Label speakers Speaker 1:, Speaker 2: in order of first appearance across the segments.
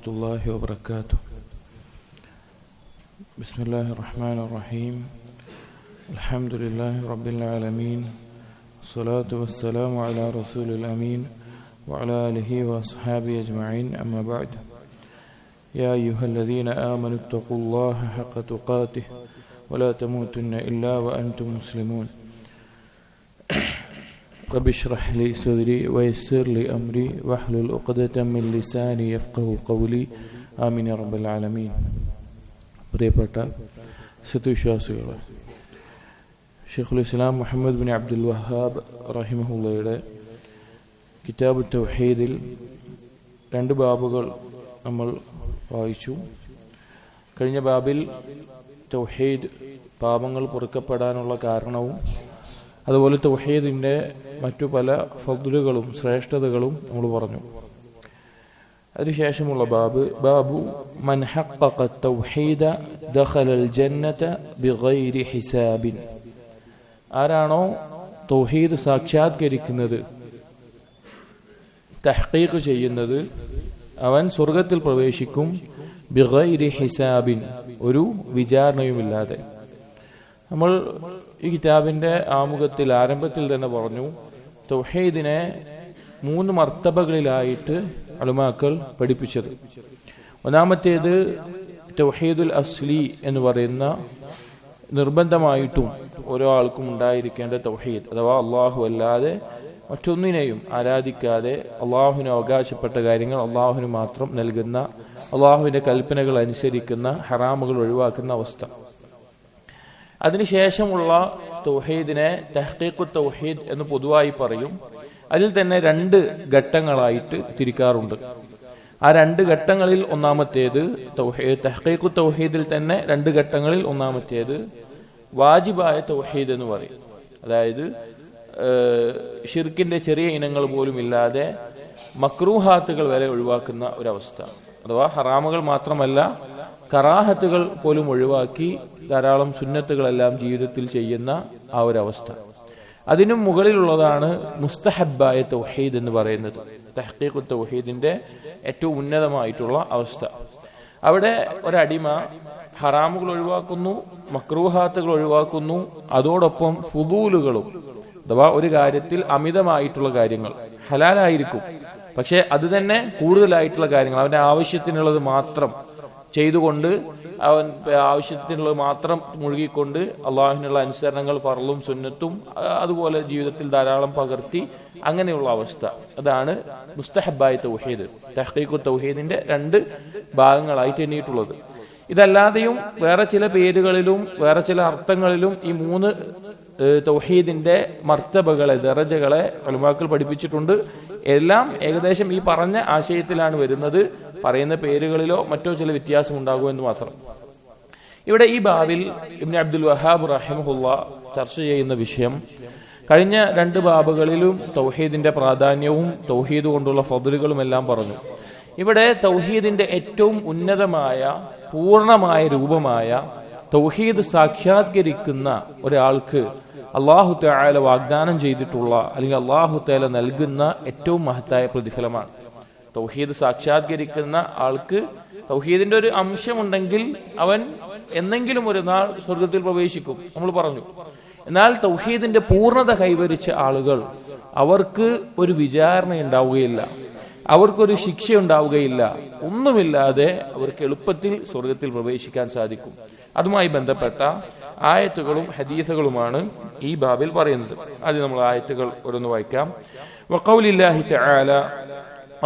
Speaker 1: ورحمة الله وبركاته. بسم الله الرحمن الرحيم. الحمد لله رب العالمين، الصلاة والسلام على رسول الأمين وعلى آله وأصحابه أجمعين، أما بعد. يا أيها الذين آمنوا اتقوا الله حق تقاته ولا تموتن إلا وأنتم مسلمون. رب اشرح لي صدري ويسر لي أمري واحلل عقدة من لساني يفقهوا قولي. آمين يا رب العالمين. പ്രിയപ്പെട്ട സത്യവിശ്വാസികളെ, ഷെയ്ഖുൽ ഇസ്ലാം മുഹമ്മദ് ബിൻ അബ്ദുൽ വഹാബ് റഹിമഹുള്ളയുടെ കിതാബ് തൗഹീദിൽ 2 ബാബുകൾ നമ്മൾ വായിച്ചു. കഴിഞ്ഞ ബാബിൽ തൗഹീദ് പാപങ്ങൾ പൊറുക്കപ്പെടാനുള്ള കാരണവും അതുപോലെ തൗഹീദിന്റെ മറ്റു പല ഫദ്ലുകളും ശ്രേഷ്ഠതകളും നമ്മൾ പറഞ്ഞു. അതിനുശേഷമുള്ള ബാബു മൻ ഹഖഖ തൗഹീദ ദഖലൽ ജന്നത ബിഗൈരി ഹിസാബിൻ. ആരാണോ തൗഹീദ് സാക്ഷാത്കരിക്കുന്നത്, തഹ്ഖീഖ് ചെയ്യുന്നത്, അവൻ സ്വർഗത്തിൽ പ്രവേശിക്കും ബിഗൈരി ഹിസാബിൻ, ഒരു വിചാരണയുമില്ലാതെ. നമ്മൾ ഈ കിതാബിന്റെ ആമുഖത്തിൽ ആരംഭത്തിൽ തന്നെ പറഞ്ഞു, തൗഹീദിനെ 3 മർത്തബകളിലായിട്ട് ഉലമാക്കൾ പഠിപ്പിച്ചത്. ഒന്നാമത്തേത് തൗഹീദുൽ അസ്ലി എന്ന് പറയുന്ന നിർബന്ധമായിട്ടും ഓരോ ആൾക്കും ഉണ്ടായിരിക്കേണ്ട തൗഹീദ്, അഥവാ അള്ളാഹു അല്ലാതെ മറ്റൊന്നിനെയും ആരാധിക്കാതെ അള്ളാഹുവിന് അവകാശപ്പെട്ട കാര്യങ്ങൾ അള്ളാഹുവിന് മാത്രം നൽകുന്ന, അള്ളാഹുവിന്റെ കൽപ്പനകൾ അനുസരിക്കുന്ന, ഹറാമുകൾ ഒഴിവാക്കുന്ന അവസ്ഥ. അതിനുശേഷമുള്ള തൗഹീദിനെ തഹ്ഖീഖു തൗഹീദ് എന്ന് പൊതുവായി പറയും. അതിൽ തന്നെ 2 ഘട്ടങ്ങളായിട്ട് തിരിക്കാറുണ്ട്. ആ 2 ഘട്ടങ്ങളിൽ ഒന്നാമത്തേത് തഹ്ഖീഖു തൗഹീദിൽ തന്നെ 2 ഘട്ടങ്ങളിൽ ഒന്നാമത്തേത് വാജിബായ തൗഹീദ് എന്ന് പറയും. അതായത് ഷിർക്കിന്റെ ചെറിയ ഇനങ്ങൾ പോലും ഇല്ലാതെ മക്രൂഹാത്തുകൾ വരെ ഒഴിവാക്കുന്ന ഒരവസ്ഥ. അഥവാ ഹറാമുകൾ മാത്രമല്ല, കറാഹത്തുകൾ പോലും ഒഴിവാക്കി ധാരാളം സുന്നത്തുകളെല്ലാം ജീവിതത്തിൽ ചെയ്യുന്ന ആ ഒരവസ്ഥ. അതിനും മുകളിലുള്ളതാണ് മുസ്തഹബായ തൗഹീദ് എന്ന് പറയുന്നത്, തഹ്ഖീഖു തൗഹീദിന്റെ ഏറ്റവും ഉന്നതമായിട്ടുള്ള അവസ്ഥ. അവിടെ ഒരടിമ ഹറാമുകൾ ഒഴിവാക്കുന്നു, മക്രൂഹാത്തുകൾ ഒഴിവാക്കുന്നു, അതോടൊപ്പം ഫുദൂലുകളും, അഥവാ ഒരു കാര്യത്തിൽ അമിതമായിട്ടുള്ള കാര്യങ്ങൾ ഹലാലായിരിക്കും, പക്ഷെ അത് തന്നെ കൂടുതലായിട്ടുള്ള കാര്യങ്ങൾ, അവന്റെ ആവശ്യത്തിനുള്ളത് മാത്രം ചെയ്തുകൊണ്ട്, അവൻ ആവശ്യത്തിനുള്ളത് മാത്രം മുഴുകിക്കൊണ്ട് അള്ളാഹുവിനുള്ള അനുസരണങ്ങൾ ഫർളും സുന്നത്തും അതുപോലെ ജീവിതത്തിൽ ധാരാളം പകർത്തി അങ്ങനെയുള്ള അവസ്ഥ, അതാണ് മുസ്തഹബായ തൗഹീദ്. തഹ്ഖീഖു തൗഹീദിന്റെ 2 ഭാഗങ്ങളായിട്ട് എണ്ണിയിട്ടുള്ളത്. ഇതല്ലാതെയും വേറെ ചില പേരുകളിലും വേറെ ചില അർത്ഥങ്ങളിലും ഈ 3 തൗഹീദിന്റെ മർത്തബകളെ, ദറജകളെ ഉലമാക്കൾ പഠിപ്പിച്ചിട്ടുണ്ട്. എല്ലാം ഏകദേശം ഈ പറഞ്ഞ ആശയത്തിലാണ് വരുന്നത്. പറയുന്ന പേരുകളിലോ മറ്റോ ചില വ്യത്യാസം ഉണ്ടാകുമെന്ന് മാത്രം. ഇവിടെ ഈ ബാബിൽ ഇബ്നു അബ്ദുൽ വഹാബ് റഹിമഹുള്ള ചർച്ച ചെയ്യുന്ന വിഷയം, കഴിഞ്ഞ 2 ബാബുകളിലും തൗഹീദിന്റെ പ്രാധാന്യവും തൗഹീദ് കൊണ്ടുള്ള ഫദ്ലുകളും എല്ലാം പറഞ്ഞു. ഇവിടെ തൗഹീദിന്റെ ഏറ്റവും ഉന്നതമായ പൂർണ്ണമായ രൂപമായ തൗഹീദ് സാക്ഷാത്കരിക്കുന്ന ഒരാൾക്ക് അല്ലാഹു തആല വാഗ്ദാനം ചെയ്തിട്ടുള്ള, അല്ലെങ്കിൽ അല്ലാഹു തആല നൽകുന്ന ഏറ്റവും മഹത്തായ പ്രതിഫലമാണ്. തൗഹീദ് സാക്ഷാത്കരിക്കുന്ന ആൾക്ക് തൗഹീദിന്റെ ഒരു അംശമുണ്ടെങ്കിൽ അവൻ എന്നെങ്കിലും ഒരു നാൾ സ്വർഗത്തിൽ പ്രവേശിക്കും, നമ്മൾ പറഞ്ഞു. എന്നാൽ തൗഹീദിന്റെ പൂർണ്ണത കൈവരിച്ച ആളുകൾ, അവർക്ക് ഒരു വിചാരണ ഉണ്ടാവുകയില്ല, അവർക്കൊരു ശിക്ഷ ഉണ്ടാവുകയില്ല, ഒന്നുമില്ലാതെ അവർക്ക് എളുപ്പത്തിൽ സ്വർഗത്തിൽ പ്രവേശിക്കാൻ സാധിക്കും. അതുമായി ബന്ധപ്പെട്ട ആയത്തുകളും ഹദീസുകളുമാണ് ഈ ബാബിൽ പറയുന്നത്. ആദ്യം നമ്മൾ ആയത്തുകൾ ഓരോന്ന് വായിക്കാം. വഖൗലില്ലാഹി തആല,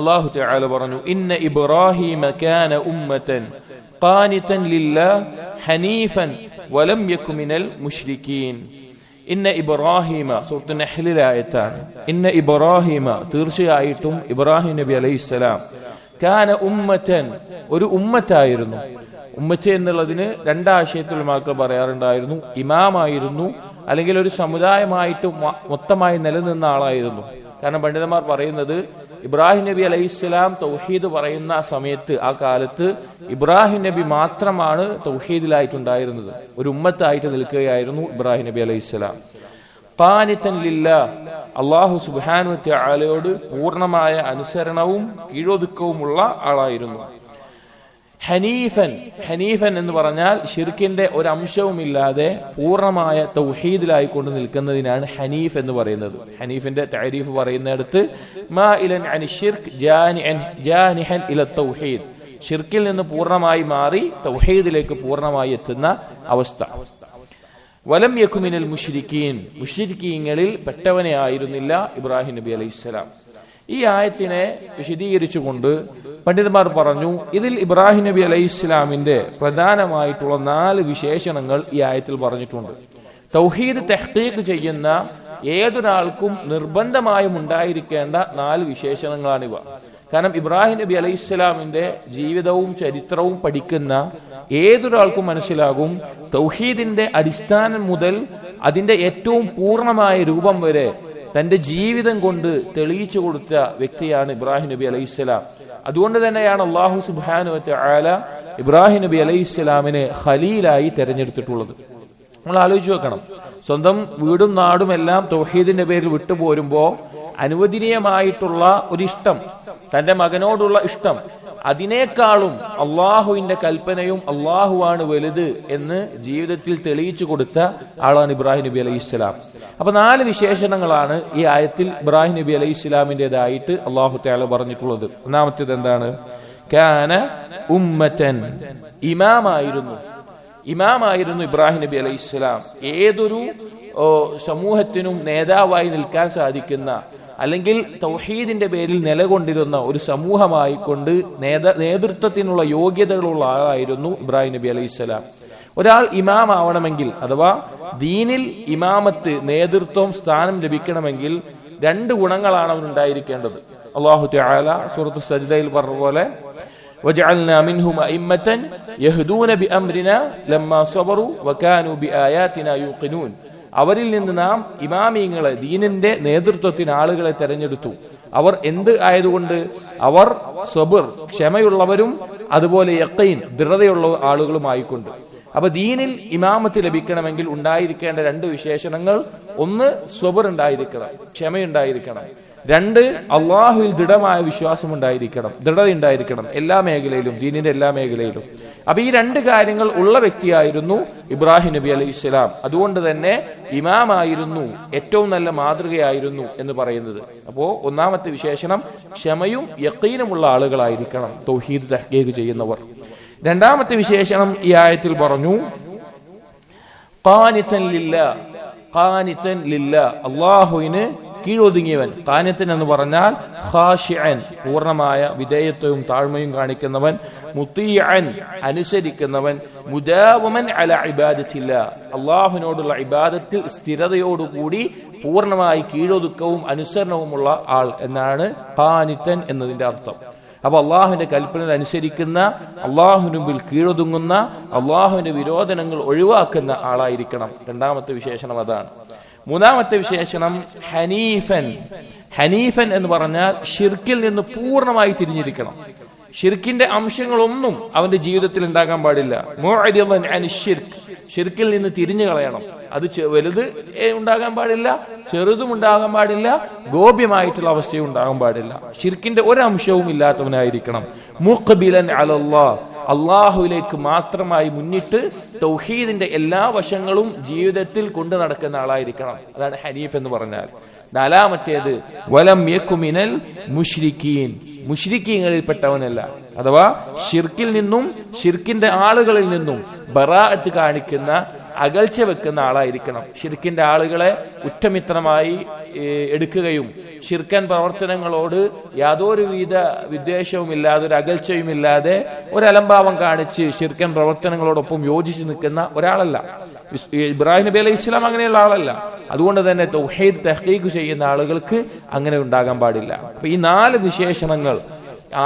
Speaker 1: അല്ലാഹു തആല പറഞ്ഞു, ഇന്ന ഇബ്രാഹീമ കാന ഉമ്മതൻ ഖാനിതൻ ലില്ലാഹി ഹനീഫൻ വലം യകു മിനൽ മുശ്രിക്കീൻ. ഇന്ന ഇബ്രാഹീമ, സൂറത്തുൽ നഹ്ലിലെ ആയത്താണ്. ഇന്ന ഇബ്രാഹീമ, തീർച്ചയായിട്ടും ഇബ്രാഹിം നബി അലൈഹിസ്സലാം, കാന ഉമ്മതൻ, ഒരു ഉമ്മത്തായിരുന്നു. ഉമ്മത്ത് എന്നുള്ളതിന് 2 ആശയത്തിൽ ഉലമാക്കൾ പറയാറുണ്ടായിരുന്നു. ഇമാമായിരുന്നു, അല്ലെങ്കിൽ ഒരു സമുദായമായിട്ട് മൊത്തമായി നിലനിന്ന ആളായിരുന്നു. കാരണം പണ്ഡിതന്മാർ പറയുന്നത്, ഇബ്രാഹിം നബി അലൈഹിസ്സലാം തൗഹീദ് പറയുന്ന സമയത്ത്, ആ കാലത്ത് ഇബ്രാഹിം നബി മാത്രമാണ് തൗഹീദിലായിട്ടുണ്ടായിരുന്നത്, ഒരു ഉമ്മത്തായിട്ട് നിൽക്കുകയായിരുന്നു ഇബ്രാഹിം നബി അലൈഹിസ്സലാം. ഖാനിതൻ ലില്ലാഹ്, അല്ലാഹു സുബ്ഹാനഹു വ തആലയോട് പൂർണ്ണമായ അനുസരണവും കീഴൊതുക്കവുമുള്ള ആളായിരുന്നു. ഹനീഫൻ എന്ന് പറഞ്ഞാൽ ഷിർക്കിന്റെ ഒരംശവുമില്ലാതെ പൂർണ്ണമായ തൗഹീദിലായിക്കൊണ്ട് നിൽക്കുന്നതിനാണ് ഹനീഫ് എന്ന് പറയുന്നത്. ഹനീഫിന്റെ തഅരീഫ് പറയുന്നിടത്ത് മാഇലൻ അനി ഷിർക്ക് ജാനിഹൻ ഇല തൗഹീദ്, ഷിർക്കിൽ നിന്ന് പൂർണ്ണമായി മാറി തൗഹീദിലേക്ക് പൂർണ്ണമായി എത്തുന്ന അവസ്ഥ. വലം യകു മിനൽ മുശ്രിക്കീൻ, മുശ്രിക്കീങ്ങളിൽ പെട്ടവനെ ആയിരുന്നില്ല ഇബ്രാഹിം നബി അലൈഹിസ്സലാം. ഈ ആയത്തിനെ വിശദീകരിച്ചുകൊണ്ട് പണ്ഡിതന്മാർ പറഞ്ഞു, ഇതിൽ ഇബ്രാഹിം നബി അലൈഹിസ്സലാമിന്റെ പ്രധാനമായിട്ടുള്ള 4 വിശേഷണങ്ങൾ ഈ ആയത്തിൽ പറഞ്ഞിട്ടുണ്ട്. തൗഹീദ് തഹ്ഖീഖ് ചെയ്യുന്ന ഏതൊരാൾക്കും നിർബന്ധമായും ഉണ്ടായിരിക്കേണ്ട 4 വിശേഷണങ്ങളാണിവ. കാരണം ഇബ്രാഹിം നബി അലൈഹിസ്സലാമിന്റെ ജീവിതവും ചരിത്രവും പഠിക്കുന്ന ഏതൊരാൾക്കും മനസ്സിലാകും, തൗഹീദിന്റെ അടിസ്ഥാനം മുതൽ അതിന്റെ ഏറ്റവും പൂർണ്ണമായ രൂപം വരെ തന്റെ ജീവിതം കൊണ്ട് തെളിയിച്ചു കൊടുത്ത വ്യക്തിയാണ് ഇബ്രാഹിം നബി അലൈഹിസ്സലാം. അതുകൊണ്ട് തന്നെയാണ് അല്ലാഹു സുബ്ഹാനഹു വ തആല ഇബ്രാഹിം നബി അലൈഹിസ്സലാമിനെ ഖലീലായി തെരഞ്ഞെടുത്തിട്ടുള്ളത്. നമ്മൾ ആലോചിച്ച് വെക്കണം, സ്വന്തം വീടും നാടും എല്ലാം തൗഹീദിന്റെ പേരിൽ വിട്ടുപോരുമ്പോ അനുവദനീയമായിട്ടുള്ള ഒരിഷ്ടം, തന്റെ മകനോടുള്ള ഇഷ്ടം, അതിനേക്കാളും അള്ളാഹുവിന്റെ കൽപ്പനയും അള്ളാഹുവാണ് വലുത് എന്ന് ജീവിതത്തിൽ തെളിയിച്ചു കൊടുത്ത ആളാണ് ഇബ്രാഹിം നബി അലൈഹിസ്സലാം. അപ്പൊ 4 വിശേഷണങ്ങളാണ് ഈ ആയത്തിൽ ഇബ്രാഹിം നബി അലൈഹിസ്സലാമിന്റേതായിട്ട് അള്ളാഹു തആല പറഞ്ഞിട്ടുള്ളത്. ഒന്നാമത്തേത് എന്താണ്? കാന ഉമ്മതൻ, ഇമാമായിരുന്നു ഇബ്രാഹിം നബി അലൈഹിസ്സലാം. ഏതൊരു സമൂഹത്തിനും നേതാവായി നിൽക്കാൻ സാധിക്കുന്ന, അല്ലെങ്കിൽ തൗഹീദിന്റെ പേരിൽ നിലകൊണ്ടിരുന്ന ഒരു സമൂഹമായി കൊണ്ട് നേതൃത്വത്തിനുള്ള യോഗ്യതകളുള്ള ആളായിരുന്നു ഇബ്രാഹിം നബി അലൈഹിസ്സലാം. ഒരാൾ ഇമാം ആവണമെങ്കിൽ, അഥവാ ദീനിൽ ഇമാമത്ത്, നേതൃത്വം, സ്ഥാനം ലഭിക്കണമെങ്കിൽ 2 ഗുണങ്ങളാണ് അവനുണ്ടായിരിക്കേണ്ടത്. അല്ലാഹു തആല സൂറത്തു സജ്ദയിൽ പറഞ്ഞ പോലെ വജഅൽനാ മിൻഹും അഇമ്മതൻ യഹ്ദൂന ബിഅംരിനാ ലമ്മാ സബറു വകാനൂ ബിആയാതിനാ യൂഖിനൂൻ. അവരിൽ നിന്ന് നാം ഇമാമിയങ്ങളെ, ദീനിന്റെ നേതൃത്വത്തിന് ആളുകളെ തെരഞ്ഞെടുത്തു. അവർ എന്ത് ആയതുകൊണ്ട്? അവർ സബർ, ക്ഷമയുള്ളവരും അതുപോലെ യഖീൻ, ദൃഢതയുള്ള ആളുകളുമായിക്കൊണ്ട്. അപ്പൊ ദീനിൽ ഇമാമത്ത് ലഭിക്കണമെങ്കിൽ ഉണ്ടായിരിക്കേണ്ട 2 വിശേഷണങ്ങൾ: ഒന്ന് സബർ ഉണ്ടായിരിക്കണം, ക്ഷമയുണ്ടായിരിക്കണം; 2 അള്ളാഹുവിൽ ദൃഢമായ വിശ്വാസം ഉണ്ടായിരിക്കണം, ദൃഢത ഉണ്ടായിരിക്കണം എല്ലാ മേഖലയിലും, ദീനിന്റെ എല്ലാ മേഖലയിലും. അപ്പൊ ഈ 2 കാര്യങ്ങൾ ഉള്ള വ്യക്തിയായിരുന്നു ഇബ്രാഹിം നബി അലൈഹിസ്സലാം. അതുകൊണ്ട് തന്നെ ഇമാമായിരുന്നു, ഏറ്റവും നല്ല മാതൃകയായിരുന്നു എന്ന് പറയുന്നത്. അപ്പോ ഒന്നാമത്തെ വിശേഷണം ക്ഷമയും യഖീനുമുള്ള ആളുകളായിരിക്കണം തൗഹീദ് തഹ്ഖീഖ് ചെയ്യുന്നവർ. രണ്ടാമത്തെ വിശേഷണം ഈ ആയത്തിൽ പറഞ്ഞു ഖാനിതൻ ലില്ലാ, അല്ലാഹുവിന് കീഴൊതുങ്ങിയവൻ. ഖാനിതൻ എന്ന് പറഞ്ഞാൽ ഖാശിഅൻ, പൂർണ്ണമായ വിധേയത്വവും താഴ്മയും കാണിക്കുന്നവൻ; മുതീഅൻ, അനുസരിക്കുന്നവൻ; മുദാവമൻ അലാ ഇബാദത്തില്ലാ, അല്ലാഹുവിനോടുള്ള ഇബാദത്തിൽ സ്ഥിരതയോടുകൂടി പൂർണ്ണമായി കീഴൊതുക്കവും അനുസരണവുമുള്ള ആൾ എന്നാണ് ഖാനിതൻ എന്നതിന്റെ അർത്ഥം. അപ്പൊ അള്ളാഹുവിന്റെ കൽപ്പന അനുസരിക്കുന്ന, അള്ളാഹുവിന് മുമ്പിൽ കീഴൊതുങ്ങുന്ന, അള്ളാഹുവിന്റെ വിരോധനങ്ങൾ ഒഴിവാക്കുന്ന ആളായിരിക്കണം. രണ്ടാമത്തെ വിശേഷണം അതാണ്. മൂന്നാമത്തെ വിശേഷണം ഹനീഫൻ എന്ന് പറഞ്ഞാൽ ഷിർക്കിൽ നിന്ന് പൂർണ്ണമായി തിരിഞ്ഞിരിക്കണം. ഷിർക്കിന്റെ അംശങ്ങളൊന്നും അവന്റെ ജീവിതത്തിൽ ഉണ്ടാകാൻ പാടില്ല. മുഅരിദൻ അനി ഷിർക്ക്, ഷിർക്കിൽ നിന്ന് തിരിഞ്ഞു കളയണം. അത് വലുത് ഉണ്ടാകാൻ പാടില്ല, ചെറുതും ഉണ്ടാകാൻ പാടില്ല, ഗോപ്യമായിട്ടുള്ള അവസ്ഥയും ഉണ്ടാകാൻ പാടില്ല. ഷിർക്കിന്റെ ഒരംശവും ഇല്ലാത്തവനായിരിക്കണം. മുഖ്ബിലൻ അലല്ലാഹ്, അള്ളാഹുവിലേക്ക് മാത്രമായി മുന്നിട്ട് തൗഹീദിന്റെ എല്ലാ വശങ്ങളും ജീവിതത്തിൽ കൊണ്ടു നടക്കുന്ന ആളായിരിക്കണം. അതാണ് ഹനീഫ് എന്ന് പറഞ്ഞാൽ. നാലാമത്തേത് വലം യകു മിനൽ മുശ്രിക്കീൻ, മുശ്രിക്കീങ്ങളിൽപ്പെട്ടവനല്ല, അഥവാ ഷിർക്കിൽ നിന്നും ഷിർക്കിന്റെ ആളുകളിൽ നിന്നും ബറാഅത്ത് കാണിക്കുന്ന, അകൽച്ച വെക്കുന്ന ആളായിരിക്കണം. ഷിർക്കിന്റെ ആളുകളെ ഉറ്റമിത്രമായി എടുക്കുകയും ഷിർക്കൻ പ്രവർത്തനങ്ങളോട് യാതൊരുവിധ വിദ്വേഷവുമില്ലാതെ, ഒരു അകൽച്ചയുമില്ലാതെ, ഒരലംഭാവം കാണിച്ച് ഷിർക്കൻ പ്രവർത്തനങ്ങളോടൊപ്പം യോജിച്ചു നിൽക്കുന്ന ഒരാളല്ല. ഇബ്രാഹിം നബി അലൈഹി ഇസ്ലാം അങ്ങനെയുള്ള ആളല്ല. അതുകൊണ്ട് തന്നെ തൗഹീദ് തഹ്ഖീഖ് ചെയ്യുന്ന ആളുകൾക്ക് അങ്ങനെ ഉണ്ടാകാൻ പാടില്ല. അപ്പൊ ഈ 4 വിശേഷണങ്ങൾ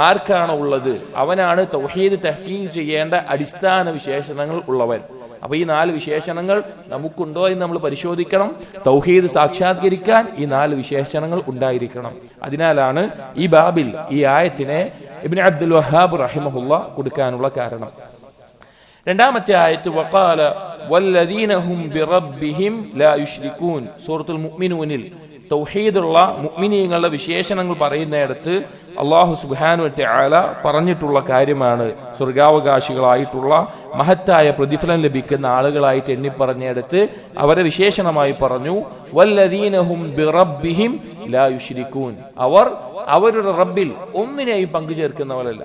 Speaker 1: ആർക്കാണോ ഉള്ളത് അവനാണ് തൗഹീദ് തഹ്ഖീഖ് ചെയ്യേണ്ട അടിസ്ഥാന വിശേഷണങ്ങൾ ഉള്ളവൻ. അപ്പൊ ഈ 4 വിശേഷണങ്ങൾ നമുക്കുണ്ടോ എന്ന് നമ്മൾ പരിശോധിക്കണം. തൗഹീദ് സാക്ഷാത്കരിക്കാൻ ഈ 4 വിശേഷണങ്ങൾ ഉണ്ടായിരിക്കണം. അതിനാലാണ് ഈ ബാബിൽ ഈ ആയത്തിനെ ഇബ്നു അബ്ദുൽ വഹാബ് റഹിമഹുള്ള കൊടുക്കാനുള്ള കാരണം. രണ്ടാമത്തെ ആയത്ത് വഖാല വല്ലദീന ഹും ബിറബ്ബിഹിം ലാ യുശ്രികൂൻ, സൂറത്തുൽ മുഅ്മിനൂനിൽ തൗഹീദുള്ള മുഅ്മിനീങ്ങളുടെ വിശേഷണങ്ങൾ പറയുന്നിടത്ത് അല്ലാഹു സുബ്ഹാനഹു വ തആല പറഞ്ഞിട്ടുള്ള കാര്യമാണ്. സ്വർഗാവകാശികളായിട്ടുള്ള മഹത്തായ പ്രതിഫലം ലഭിക്കുന്ന ആളുകളായിട്ട് എണ്ണി പറഞ്ഞിടത്ത് അവരെ വിശേഷണമായി പറഞ്ഞു, വല്ലദീനഹും ബിറബ്ബിഹിം ലാ യുശ്രികൂൻ, അവർ അവരുടെ റബ്ബിൽ ഒന്നിനെയും പങ്കുചേർക്കുന്നവരല്ല.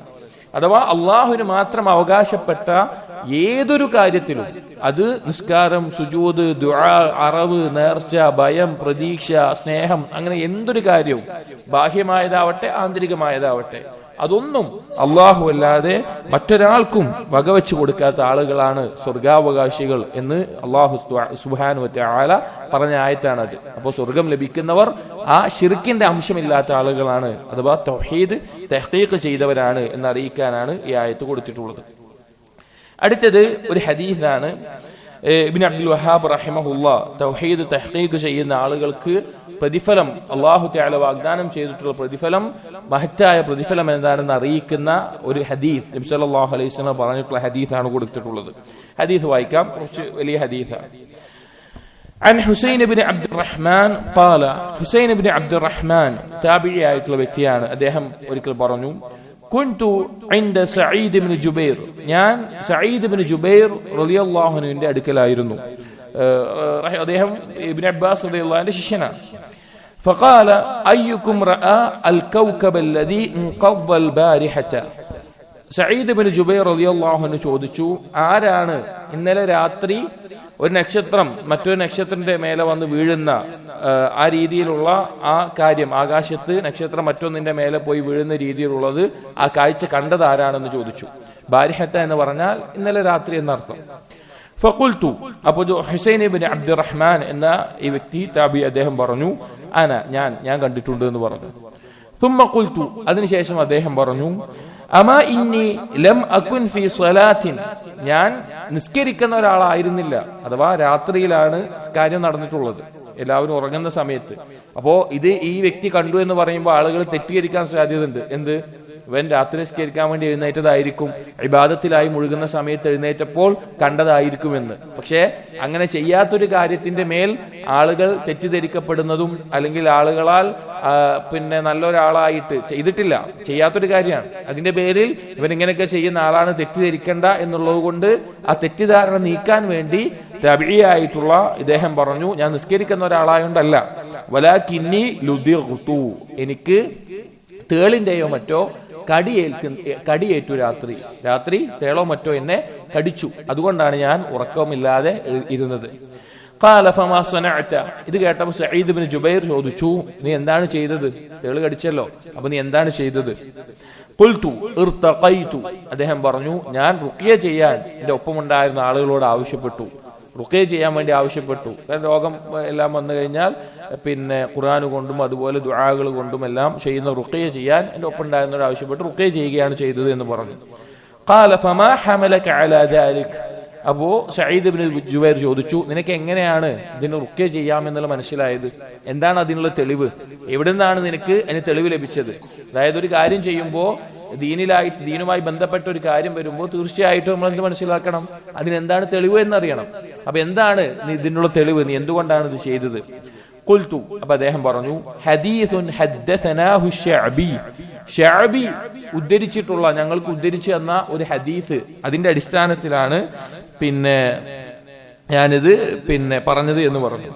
Speaker 1: അഥവാ അള്ളാഹുവിന് മാത്രം അവകാശപ്പെട്ട ഏതൊരു കാര്യത്തിലും, അത് നിസ്കാരം, സുജൂദ്, ദുആ, അറവ്, നേർച്ച, ഭയം, പ്രതീക്ഷ, സ്നേഹം, അങ്ങനെ എന്തൊരു കാര്യവും, ബാഹ്യമായതാവട്ടെ ആന്തരികമായതാവട്ടെ, അതൊന്നും അള്ളാഹു അല്ലാതെ മറ്റൊരാൾക്കും വകവെച്ചു കൊടുക്കാത്ത ആളുകളാണ് സ്വർഗാവകാശികൾ എന്ന് അള്ളാഹു സുബ്ഹാനഹു വ തആല പറഞ്ഞ ആയത്താണത്. അപ്പോൾ സ്വർഗം ലഭിക്കുന്നവർ ആ ശിർക്കിന്റെ അംശമില്ലാത്ത ആളുകളാണ്, അഥവാ തൗഹീദ് തഹ്ഖീഖ് ചെയ്തവരാണ് എന്നറിയിക്കാനാണ് ഈ ആയത്ത് കൊടുത്തിട്ടുള്ളത്. അടുത്തത് ഒരു ഹദീസാണ്. ഇബ്നു അബ്ദുൽ വഹാബ് റഹിമഹുല്ലാ തൗഹീദ് തഹ്ഖീഖ് ചെയ്യുന്ന ആളുകൾക്ക് പ്രതിഫലം അല്ലാഹു തആല വാഗ്ദാനം ചെയ്തിട്ടുള്ള പ്രതിഫലം, മഹത്തായ പ്രതിഫലം എന്താണെന്ന് അറിയിക്കുന്ന ഒരു ഹദീസ് നബി സല്ലല്ലാഹു അലൈഹി വസല്ലം പറഞ്ഞിട്ടുള്ള ഹദീസാണ് കൊടുത്തിട്ടുള്ളത്. ഹദീസ് വായിക്കാം, കുറച്ച് വലിയ ഹദീസാണ്. عن حسين بن عبد الرحمن قال, حسين بن عبد الرحمن താബിഈ ആയിട്ടുള്ള വ്യക്തിയാണ്. അദ്ദേഹം ഒരിക്കൽ പറഞ്ഞു, കുൻതു ഇൻദ സഈദ് ഇബ്നു ജുബൈർ, ഞാൻ സഈദ് ഇബ്നു ജുബൈർ റളിയല്ലാഹു അൻഹുവിന്റെ അടുക്കലായിരുന്നു. അദ്ദേഹം ഇബ്നു അബ്ബാസ് റളിയല്ലാഹു അൻഹുവിന്റെ ശിഷ്യനാണ്. فقال أيكم رأى الكوكب الذي انقض البارحة, സഈദ് ഇബ്നു ജുബൈർ റളിയല്ലാഹു അൻഹു ചോദിച്ചു, ആരാണ് ഇന്നലെ രാത്രി ഒരു നക്ഷത്രം മറ്റൊരു നക്ഷത്രത്തിന്റെ മേലെ വന്ന് വീഴുന്ന ആ രീതിയിലുള്ള ആ കാര്യം, ആകാശത്ത് നക്ഷത്രം മറ്റൊന്നിന്റെ മേലെ പോയി വീഴുന്ന രീതിയിലുള്ളത് ആ കാഴ്ച കണ്ടത് ആരാണെന്ന് ചോദിച്ചു. ബാരിഹത്ത എന്ന് പറഞ്ഞാൽ ഇന്നലെ രാത്രി എന്നർത്ഥം. ഫഖുൽതു, അപ്പോൾ ഹുസൈൻ ഇബ്നു അബ്ദുറഹ്മാൻ എന്ന ഈ വ്യക്തി താബി അദ്ദേഹം പറഞ്ഞു, ഞാൻ കണ്ടിട്ടുണ്ട് എന്ന് പറഞ്ഞു. ثم قلت, അതിനുശേഷം അദ്ദേഹം പറഞ്ഞു, അമാ ഇന്നി ലം അകുൻ ഫീ സ്വലാത്തിൻ, ഞാൻ നിസ്കരിക്കുന്ന ഒരാളായിരുന്നില്ല. അഥവാ രാത്രിയിലാണ് കാര്യം നടന്നിട്ടുള്ളത്, എല്ലാവരും ഉറങ്ങുന്ന സമയത്ത്. അപ്പോ ഇത് ഈ വ്യക്തി കണ്ടു എന്ന് പറയുമ്പോൾ ആളുകൾ തെറ്റിദ്ധരിക്കാൻ സാധ്യതയുണ്ട്. എന്ത്, ഇവൻ രാത്രി നിസ്കരിക്കാൻ വേണ്ടി എഴുന്നേറ്റതായിരിക്കും, ഇബാദത്തിലായി മുഴുകുന്ന സമയത്ത് എഴുന്നേറ്റപ്പോൾ കണ്ടതായിരിക്കുമെന്ന്. പക്ഷേ അങ്ങനെ ചെയ്യാത്തൊരു കാര്യത്തിന്റെ മേൽ ആളുകൾ തെറ്റിദ്ധരിക്കപ്പെടുന്നതും, അല്ലെങ്കിൽ ആളുകളാൽ നല്ലൊരാളായിട്ട് ചെയ്തിട്ടില്ല, ചെയ്യാത്തൊരു കാര്യമാണ്, അതിന്റെ പേരിൽ ഇവൻ ഇങ്ങനെയൊക്കെ ചെയ്യുന്ന ആളാണ് തെറ്റിദ്ധരിക്കേണ്ട എന്നുള്ളത് കൊണ്ട് ആ തെറ്റിദ്ധാരണ നീക്കാൻ വേണ്ടി തബഈ ആയിട്ടുള്ള ഇദ്ദേഹം പറഞ്ഞു, ഞാൻ നിസ്കരിക്കുന്ന ഒരാളായോണ്ടല്ല, വലാകിന്നി ലുദിഗ്തു, എനിക്ക് തേളിന്റെയോ മറ്റോ കടിയേറ്റു, രാത്രി തേളോ മറ്റോ എന്നെ കടിച്ചു, അതുകൊണ്ടാണ് ഞാൻ ഉറക്കമില്ലാതെ ഇരുന്നത്. ഖാല ഫമാ സനഅത, ഇത് കേട്ടപ്പോൾ സഈദ് ഇബ്നു ജുബൈർ ചോദിച്ചു, നീ എന്താണ് ചെയ്തത്? തേള് കടിച്ചല്ലോ, അപ്പൊ നീ എന്താണ് ചെയ്തത്? ഖുൽതു ഇർതഖൈതു, അദ്ദേഹം പറഞ്ഞു, ഞാൻ റുഖിയ ചെയ്യാൻ എന്റെ ഒപ്പമുണ്ടായിരുന്ന ആളുകളോട് ആവശ്യപ്പെട്ടു, റുഖിയ ചെയ്യാൻ വേണ്ടി ആവശ്യപ്പെട്ടു. കാരണം രോഗം എല്ലാം വന്നു കഴിഞ്ഞാൽ ഖുർആൻ കൊണ്ടും അതുപോലെ ദുആകൾ കൊണ്ടും എല്ലാം ചെയ്യുന്ന റുഖിയ ചെയ്യാൻ എന്റെ ഒപ്പം ഉണ്ടായിരുന്നവർ ആവശ്യപ്പെട്ടു, റുഖിയ ചെയ്യുകയാണ് ചെയ്തത് എന്ന് പറഞ്ഞു. ഖാല ഫമാ ഹമലക അലാ ദാലിക്, അപ്പോ സഈദ് ഇബ്നു ജുബൈർ ചോദിച്ചു, നിനക്ക് എങ്ങനെയാണ് ഇതിന് റുഖിയ ചെയ്യാമെന്നുള്ള മനസ്സിലായത്? എന്താണ് അതിനുള്ള തെളിവ്? എവിടെ നിന്നാണ് നിനക്ക് അതിന് തെളിവ് ലഭിച്ചത്? അതായത് ഒരു കാര്യം ചെയ്യുമ്പോൾ ദീനുമായി ബന്ധപ്പെട്ട ഒരു കാര്യം വരുമ്പോൾ തീർച്ചയായിട്ടും നമ്മൾ എന്ത് മനസ്സിലാക്കണം? അതിനെന്താണ് തെളിവ് എന്നറിയണം. അപ്പൊ എന്താണ് ഇതിനുള്ള തെളിവ്? നീ എന്തുകൊണ്ടാണ് ഇത് ചെയ്തത്? ഖുൽതു, അപ്പൊ അദ്ദേഹം പറഞ്ഞു, ഹദീസുൻ ഹദ്ദസനാഹു ശഅബി, ശഅബി ഉദ്ധരിച്ചിട്ടുള്ള, ഞങ്ങൾക്ക് ഉദ്ധരിച്ചു തന്ന ഒരു ഹദീസ്, അതിന്റെ അടിസ്ഥാനത്തിലാണ് ഞാനിത് പറഞ്ഞത് എന്ന് പറഞ്ഞു.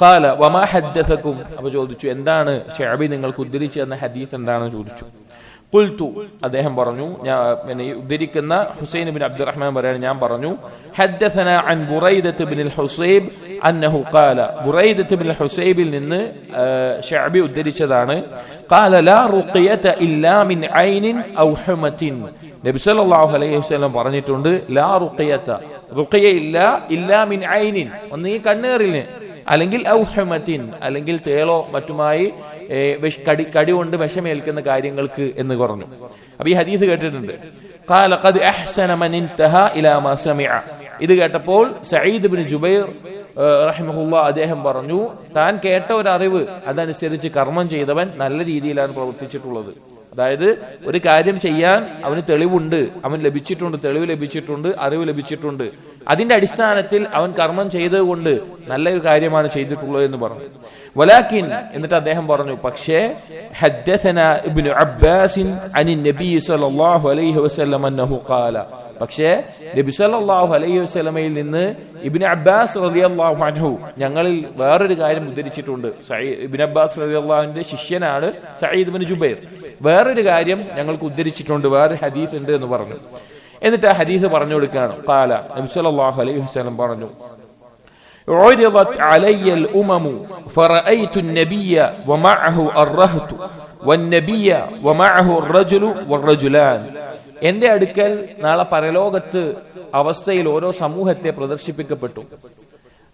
Speaker 1: ഖാല വമാ ഹദ്ദസകും, അപ്പൊ ചോദിച്ചു, എന്താണ് ശഅബി നിങ്ങൾക്ക് ഉദ്ധരിച്ചു തന്ന ഹദീസ് എന്താണെന്ന് ചോദിച്ചു. ഖുൽതു, അദ്ദേഹം പറഞ്ഞു, ഞാൻ ഉദ്ധരിക്കുന്ന ഹുസൈൻ ഇബ്നു അബ്ദുറഹ്മാൻ പറയാണ്, ഞാൻ പറഞ്ഞു, ഹദ്ദസനാ അൻ ബുറൈദത്ത് ഇബ്നുൽ ഹുസൈബ് അന്നഹു ഖാല, ബുറൈദത്ത് ഇബ്നുൽ ഹുസൈബിൽ നിന്ന് ശഅബി ഉദ്ധരിച്ചതാണ്, ഖാല ലാ റുഖിയത ഇല്ലാ മിൻ ഐനിൻ ഔ ഹുമത്തിൻ, നബി സല്ലല്ലാഹു അലൈഹി വസല്ലം പറഞ്ഞിട്ടുണ്ട്, ലാ റുഖിയത, റുഖിയ ഇല്ലാ മിൻ ഐനിൻ, ഒന്നീ കണ്ണേറിന്, അല്ലെങ്കിൽ ഔഹമത്തിൻ, അല്ലെങ്കിൽ തേളോ മറ്റുമായി കടി കൊണ്ട് വിഷമേൽക്കുന്ന കാര്യങ്ങൾക്ക് എന്ന് പറഞ്ഞു. അപ്പൊ ഈ ഹദീസ് കേട്ടിട്ടുണ്ട്. ഖാല ഖദ് അഹ്സന മൻ ഇൻതഹാ ഇലാ മാ സമിഅ, ഇത് കേട്ടപ്പോൾ സഈദ് ഇബ്നു ജുബൈർ റഹിമഹുല്ലാഹ് അദ്ദേഹം പറഞ്ഞു, താൻ കേട്ട ഒരു അറിവ് അതനുസരിച്ച് കർമ്മം ചെയ്തവൻ നല്ല രീതിയിലാണ് പ്രവർത്തിച്ചിട്ടുള്ളത്. അതായത് ഒരു കാര്യം ചെയ്യാൻ അവന് തെളിവുണ്ട്, അവൻ ലഭിച്ചിട്ടുണ്ട്, തെളിവ് ലഭിച്ചിട്ടുണ്ട്, അറിവ് ലഭിച്ചിട്ടുണ്ട്. അതിന്റെ അടിസ്ഥാനത്തിൽ അവൻ കർമ്മം ചെയ്തതുകൊണ്ട് നല്ലൊരു കാര്യമാണ് ചെയ്തിട്ടുള്ളത് എന്ന് പറഞ്ഞു. വലാകിൻ എന്നിട്ട് അദ്ദേഹം പറഞ്ഞു, പക്ഷേ ഹദ്ദസനാ ഇബ്നു അബ്ബാസ് അനി നബി സല്ലല്ലാഹു അലൈഹി വസല്ലം അന്നഹു ഖാല, പക്ഷേ നബി സല്ലല്ലാഹു അലൈഹി വസല്ലമയിൽ നിന്ന് ഇബ്നു അബ്ബാസ് റളിയല്ലാഹു അൻഹു ഞങ്ങളിൽ വേറൊരു കാര്യം ഉദ്ധരിച്ചിട്ടുണ്ട്. ഇബ്നു അബ്ബാസ് റളിയല്ലാഹുവിന്റെ ശിഷ്യനാണ് സഈദ് ഇബ്നു ജുബൈർ. വേറൊരു കാര്യം ഞങ്ങൾക്ക് ഉദ്ധരിച്ചിട്ടുണ്ട്, വേറൊരു ഹദീസ് ഉണ്ട് എന്ന് പറഞ്ഞു. എന്നിട്ട് ആ ഹദീസ് പറഞ്ഞു കൊടുക്കുകയാണ്. ഖാല, നബി സല്ലല്ലാഹു അലൈഹി വസല്ലം പറഞ്ഞു, عرضت علي الأمم فرأيت النبي ومعه الرهط والنبي ومعه الرجل والرجلان. എന്റെ അടുക്കൽ നാളെ പരലോകത്ത് അവസ്ഥയിൽ ഓരോ സമൂഹത്തെ പ്രദർശിപ്പിക്കപ്പെട്ടു.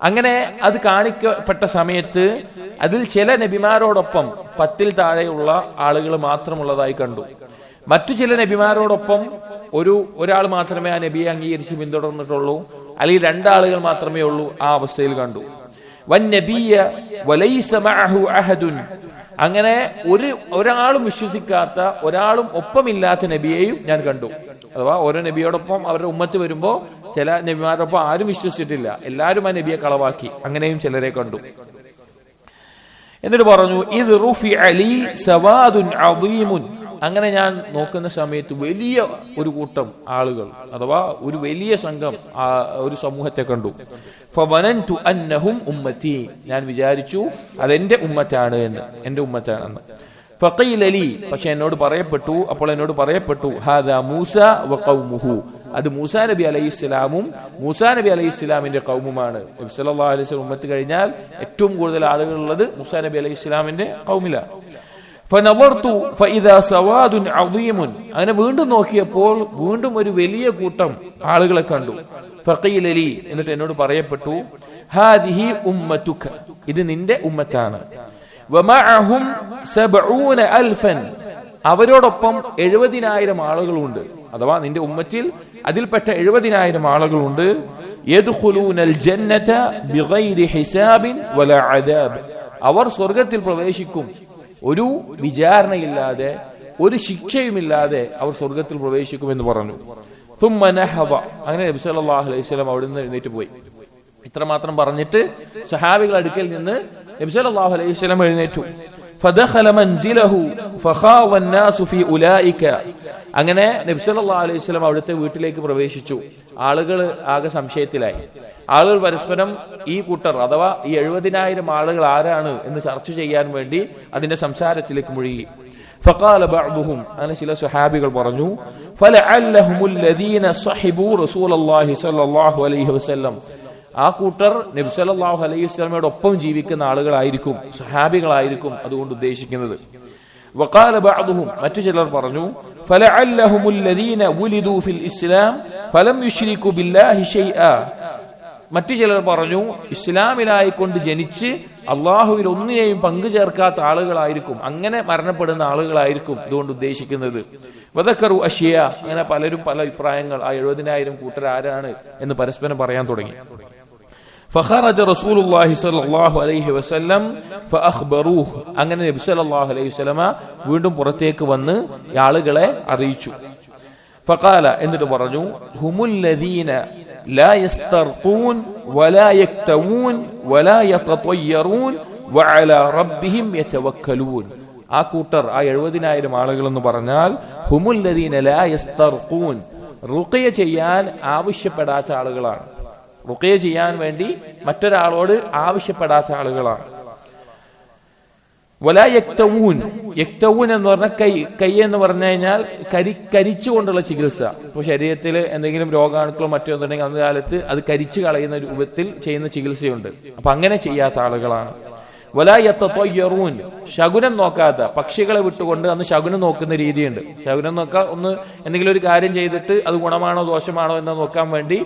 Speaker 1: അങ്ങനെ അത് കാണിക്കപ്പെട്ട സമയത്ത് അതിൽ ചില നബിമാരോടൊപ്പം 10 താഴെയുള്ള ആളുകൾ മാത്രമുള്ളതായി കണ്ടു. മറ്റു ചില നബിമാരോടൊപ്പം ഒരാൾ മാത്രമേ ആ നബിയെ അംഗീകരിച്ച് പിന്തുടർന്നിട്ടുള്ളൂ, അല്ലെങ്കിൽ 2 ആളുകൾ മാത്രമേ ഉള്ളൂ. ആ അവസ്ഥയിൽ കണ്ടു. വന്നബിയ വലൈസ മഅഹു അഹദുൻ, അങ്ങനെ ഒരാളും വിശ്വസിക്കാത്ത, ഒരാളും ഒപ്പമില്ലാത്ത നബിയെയും ഞാൻ കണ്ടു. അഥവാ ഓരോ നബിയോടൊപ്പം അവരുടെ ഉമ്മത്ത് വരുമ്പോ ചില നബിമാരോടൊപ്പം ആരും വിശ്വസിച്ചിട്ടില്ല, എല്ലാവരും ആ നബിയെ കളവാക്കി. അങ്ങനെയും ചിലരെ കണ്ടു. എന്നിട്ട് പറഞ്ഞു, ഇത് റുഫി അലി സവാദുൻ അദീമുൻ, അങ്ങനെ ഞാൻ നോക്കുന്ന സമയത്ത് വലിയ ഒരു കൂട്ടം ആളുകൾ, അഥവാ ഒരു വലിയ സംഘം, ഒരു സമൂഹത്തെ കണ്ടു. ഫവനന്തു അന്നഹും ഉമ്മത്തി, ഞാൻ വിചാരിച്ചു അതെന്റെ ഉമ്മത്താണ് എന്ന്, എന്റെ ഉമ്മത്താണെന്ന്. ഫഖീല ലി, പക്ഷെ എന്നോട് പറയപ്പെട്ടു ഹാദാ മൂസ വ ഖൗമുഹു, അത് മൂസാ നബി അലൈഹിസ്സലാമും മൂസാ നബി അലൈഹിസ്സലാമിന്റെ ഖൗമുമാണ്. നബി സല്ലല്ലാഹു അലൈഹി വസല്ലം ഉമ്മത്ത് കഴിഞ്ഞാൽ ഏറ്റവും കൂടുതൽ ആളുകൾ ഉള്ളത് മൂസാ നബി അലൈഹിസ്സലാമിന്റെ ഖൗമിലാണ്. ഫനവർതു ഫഇദാ സവാദുൻ അദീമുൻ, അങ്ങനെ വീണ്ടും നോക്കിയപ്പോൾ വീണ്ടും ഒരു വലിയ കൂട്ടം ആളുകളെ കണ്ടു. ഫഖീല ലി, എന്നിട്ട് എന്നോട് പറയപ്പെട്ടു, ഹാദിഹി ഉമ്മതുക, ഇത് നിന്റെ ഉമ്മത്താണ്. വമഅഹും 70,000, അവരോടൊപ്പം 70,000 ആളുകളുണ്ട്. അഥവാ നിന്റെ ഉമ്മത്തിൽ അതിൽപ്പെട്ട 70,000 ആളുകളുണ്ട്. യദ്ഖുലൂനൽ ജന്നത ബിഗൈരി ഹിസാബിൻ വലാ അദാബ്, അവർ സ്വർഗ്ഗത്തിൽ പ്രവേശിക്കും, ഒരു വിചാരണയില്ലാതെ ഒരു ശിക്ഷയുമില്ലാതെ അവർ സ്വർഗ്ഗത്തിൽ പ്രവേശിക്കുമെന്ന് പറഞ്ഞു. ثم نهض, അങ്ങനെ നബി സല്ലല്ലാഹു അലൈഹി വസല്ലം അവിടുന്ന് എഴുന്നേറ്റ് പോയി. ഇത്രമാത്രം പറഞ്ഞിട്ട് സഹാബികൾ അടുക്കൽ നിന്ന് നബി സല്ലല്ലാഹു അലൈഹി വസല്ലം എഴുന്നേറ്റു. فدخل منزله فخاض الناس في اولئك, അങ്ങനെ നബി സല്ലല്ലാഹു അലൈഹി വസല്ലം അവിടുത്തെ വീട്ടിലേക്ക് പ്രവേശിച്ചു. ആളുകൾ ആകെ സംശയത്തിലായി. ആളുകൾ പരസ്പരം ഈ കൂട്ടർ, അഥവാ ഈ 70,000 ആളുകൾ ആരാണ് എന്ന് ചർച്ച ചെയ്യാൻ വേണ്ടി അതിന്റെ സംസാരത്തിലേക്ക് മുഴുകി. فقال بعضهم, അങ്ങനെ ചില സ്വഹാബികൾ പറഞ്ഞു, فلعلهم الذين صحبوا رسول الله صلى الله عليه وسلم, ആ കൂട്ടർ നബി സല്ലല്ലാഹു അലൈഹി വസല്ലമയുടെ ഒപ്പം ജീവിക്കുന്ന ആളുകളായിരിക്കും, സ്വഹാബികളായിരിക്കും അതുകൊണ്ട് ഉദ്ദേശിക്കുന്നത്. وقال بعضهم, മറ്റു ചിലർ പറഞ്ഞു, فلعلهم الذين ولدوا في الإسلام فلم يشركوا بالله شيئا, മറ്റു ചിലർ പറഞ്ഞു ഇസ്ലാമിലായിക്കൊണ്ട് ജനിച്ച് അള്ളാഹുവിൽ ഒന്നിനെയും പങ്കു ചേർക്കാത്ത ആളുകളായിരിക്കും, അങ്ങനെ മരണപ്പെടുന്ന ആളുകളായിരിക്കും ഇതുകൊണ്ട് ഉദ്ദേശിക്കുന്നത്. വദക്കറു അഷിയ, അങ്ങനെ പലരും പല അഭിപ്രായങ്ങൾ ആ 70,000 കൂട്ടർ ആരാണ് എന്ന് പരസ്പരം പറയാൻ തുടങ്ങി. فخرج رسول الله صلى الله عليه وسلم فاخبروه, അങ്ങനെ നബി സല്ലല്ലാഹു അലൈഹി വസല്ലമ വീണ്ടും പുറത്തേക്ക് വന്ന് ആളുകളെ അറിയിച്ചു. فقال, എന്നിട്ട് പറഞ്ഞു, ഹുമുൽ ലദീന لا يسترقون ولا يكتوون ولا يتطيرون وعلى ربهم يتوكلون, ആ കൂട്ടർ ആ 70,000 ആളുകൾ എന്ന് പറഞ്ഞാൽ ഹുമുൽ ലദീന ലാ യസ്തർഖൂൻ, റുഖിയ ചെയ്യാൻ ആവശ്യപ്പെടാത്ത ആളുകളാണ്. റുഖിയ ചെയ്യാൻ വേണ്ടി മറ്റൊരാളോട് ആവശ്യപ്പെടാത്ത ആളുകളാണ്. വലാ യക്തവൂൻ, യക്തവൂൻ എന്ന് പറഞ്ഞാൽ കൈ എന്ന് പറഞ്ഞു കഴിഞ്ഞാൽ കരിച്ചുകൊണ്ടുള്ള ചികിത്സ. ഇപ്പൊ ശരീരത്തിൽ എന്തെങ്കിലും രോഗാണുക്കളോ മറ്റോ ഉണ്ടെങ്കിൽ അന്ന് കാലത്ത് അത് കരിച്ചു കളയുന്ന രൂപത്തിൽ ചെയ്യുന്ന ചികിത്സയുണ്ട്. അപ്പൊ അങ്ങനെ ചെയ്യാത്ത ആളുകളാണ്. വലാ യതതയ്യറൂൻ, ശകുനം നോക്കാത്ത, പക്ഷികളെ വിട്ടുകൊണ്ട് അന്ന് ശകുനം നോക്കുന്ന രീതിയുണ്ട്. ശകുനം നോക്കാൻ ഒന്ന് എന്തെങ്കിലും ഒരു കാര്യം ചെയ്തിട്ട് അത് ഗുണമാണോ ദോഷമാണോ എന്ന് നോക്കാൻ വേണ്ടി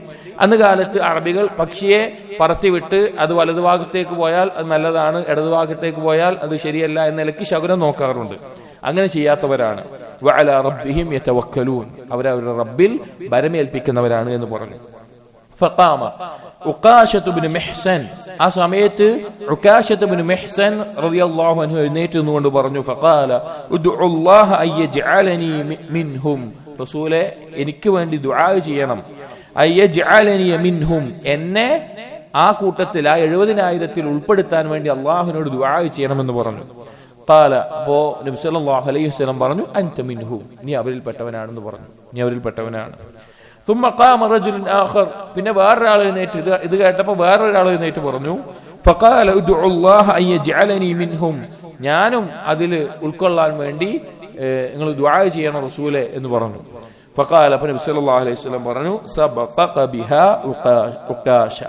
Speaker 1: അന്ന് കാലത്ത് അറബികൾ പക്ഷിയെ പറത്തിവിട്ട് അത് വലതുഭാഗത്തേക്ക് പോയാൽ അത് നല്ലതാണ്, ഇടതുഭാഗത്തേക്ക് പോയാൽ അത് ശരിയല്ല എന്ന നിലയ്ക്ക് ശകുനം നോക്കാറുണ്ട്. അങ്ങനെ ചെയ്യാത്തവരാണ്. വഅലാ റബ്ബിഹിം യതവക്കലൂൻ, അവരവരുടെ റബ്ബിൽ ഭരമേൽപ്പിക്കുന്നവരാണ് എന്ന് പറഞ്ഞു. ഫഖാമ ഉഖാശത്ത് ഇബ്നു മിഹ്സൻ, ആ സമയത്ത് ഉഖാശത്ത് ഇബ്നു മിഹ്സൻ റളിയല്ലാഹു അൻഹു എഴുന്നേറ്റ് നിന്നുകൊണ്ട് പറഞ്ഞു, ഫഖാല ഉദ്ഉല്ലാഹ അയ്യജ്അലനി മിൻഹും, റസൂലേ എനിക്ക് വേണ്ടി ദുആ ചെയ്യണം. അയ്യജ്അലനി മിൻഹും, എന്നെ ആ കൂട്ടത്തിൽ ആ 70,000 ഉൾപ്പെടുത്താൻ വേണ്ടി അള്ളാഹുവിനോട് ദുആ ചെയ്യണമെന്ന് പറഞ്ഞു. ഖാല, അപ്പോ നബി സല്ലല്ലാഹു അലൈഹി വസല്ലം പറഞ്ഞു, അൻത മിൻഹും, നീ അവരിൽപ്പെട്ടവനാണെന്ന് പറഞ്ഞു, നീ അവരിൽപ്പെട്ടവനാണ്. ثم قام رجل آخر, പിന്നെ വേറൊരാൾ എഴുന്നേറ്റ്, ഇത് കേട്ടപ്പോൾ വേറൊരാൾ എഴുന്നേറ്റ് പറഞ്ഞു, فقال ادعوا الله ان يجعلني منهم, ഞാനും അതിൽ ഉൾക്കൊള്ളാൻ വേണ്ടി നിങ്ങൾ ദുആ ചെയ്യണം റസൂലേ എന്ന് പറഞ്ഞു. فقال, അപ്പോൾ നബി സല്ലല്ലാഹു അലൈഹി വസല്ലം പറഞ്ഞു, സബഖക ബിഹാ ഉക്കാശ,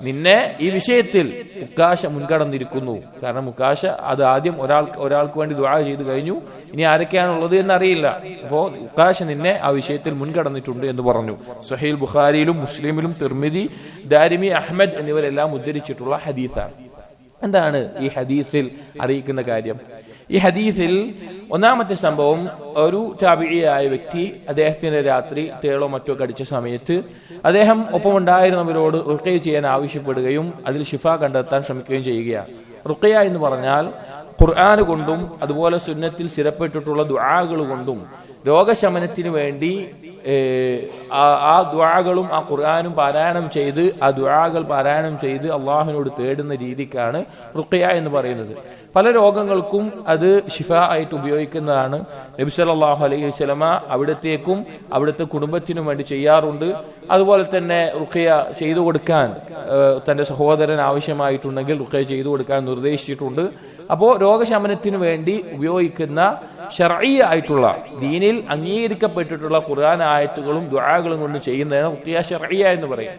Speaker 1: നിന്നെ ഈ വിഷയത്തിൽ ഉക്കാശ മുൻകടന്നിരിക്കുന്നു. കാരണം ഉക്കാശ അത് ആദ്യം ഒരാൾക്ക് വേണ്ടി ദുആ ചെയ്തു കഴിഞ്ഞു, ഇനി ആരൊക്കെയാണുള്ളത് എന്നറിയില്ല. അപ്പോ ഉക്കാശ നിന്നെ ആ വിഷയത്തിൽ മുൻകടന്നിട്ടുണ്ട് എന്ന് പറഞ്ഞു. സ്വഹീൽ ബുഖാരിയിലും മുസ്ലിമിലും തിർമിദി, ദാരിമി, അഹ്മദ് എന്നിവരെല്ലാം ഉദ്ധരിച്ചിട്ടുള്ള ഹദീസാണ്. എന്താണ് ഈ ഹദീസിൽ അറിയിക്കുന്ന കാര്യം? ഈ ഹദീസിൽ ഒന്നാമത്തെ സംഭവം, ഒരു താബിഈയായ വ്യക്തി അദ്ദേഹത്തിന്റെ രാത്രി തേളോ മറ്റോ കടിച്ച സമയത്ത് അദ്ദേഹം ഒപ്പമുണ്ടായിരുന്നവരോട് റുഖ്യ ചെയ്യാൻ ആവശ്യപ്പെടുകയും അതിൽ ശിഫ കണ്ടെത്താൻ ശ്രമിക്കുകയും ചെയ്യുകയാണ്. റുഖ്യ എന്ന് പറഞ്ഞാൽ ഖുർആൻ കൊണ്ടും അതുപോലെ സുന്നത്തിൽ സ്ഥിരപ്പെട്ടിട്ടുള്ള ദുആകൾ കൊണ്ടും രോഗശമനത്തിന് വേണ്ടി ആ ദുആകളും ആ ഖുർആനും പാരായണം ചെയ്ത് ആ ദുആകൾ പാരായണം ചെയ്ത് അള്ളാഹുവിനോട് തേടുന്ന രീതിക്കാണ് റുഖ്യ എന്ന് പറയുന്നത്. പല രോഗങ്ങൾക്കും അത് ശിഫ ആയിട്ട് ഉപയോഗിക്കുന്നതാണ്. നബി സല്ലല്ലാഹു അലൈഹി വസല്ലമ അവിടത്തേക്കും അവിടുത്തെ കുടുംബത്തിനും വേണ്ടി ചെയ്യാറുണ്ട്. അതുപോലെ തന്നെ റുഖ്യ ചെയ്തു കൊടുക്കാൻ തന്റെ സഹോദരൻ ആവശ്യമായിട്ടുണ്ടെങ്കിൽ റുഖ്യ ചെയ്തു കൊടുക്കാൻ നിർദ്ദേശിച്ചിട്ടുണ്ട്. അപ്പോ രോഗശമനത്തിന് വേണ്ടി ഉപയോഗിക്കുന്ന ശർഈ ആയിട്ടുള്ള ദീനിൽ അംഗീകരിക്കപ്പെട്ടിട്ടുള്ള ഖുർആൻ ആയത്തുകളും ദുആകളും കൊണ്ട് ചെയ്യുന്നതാണ് റുഖ്യ ശർഈയ എന്ന് പറയും.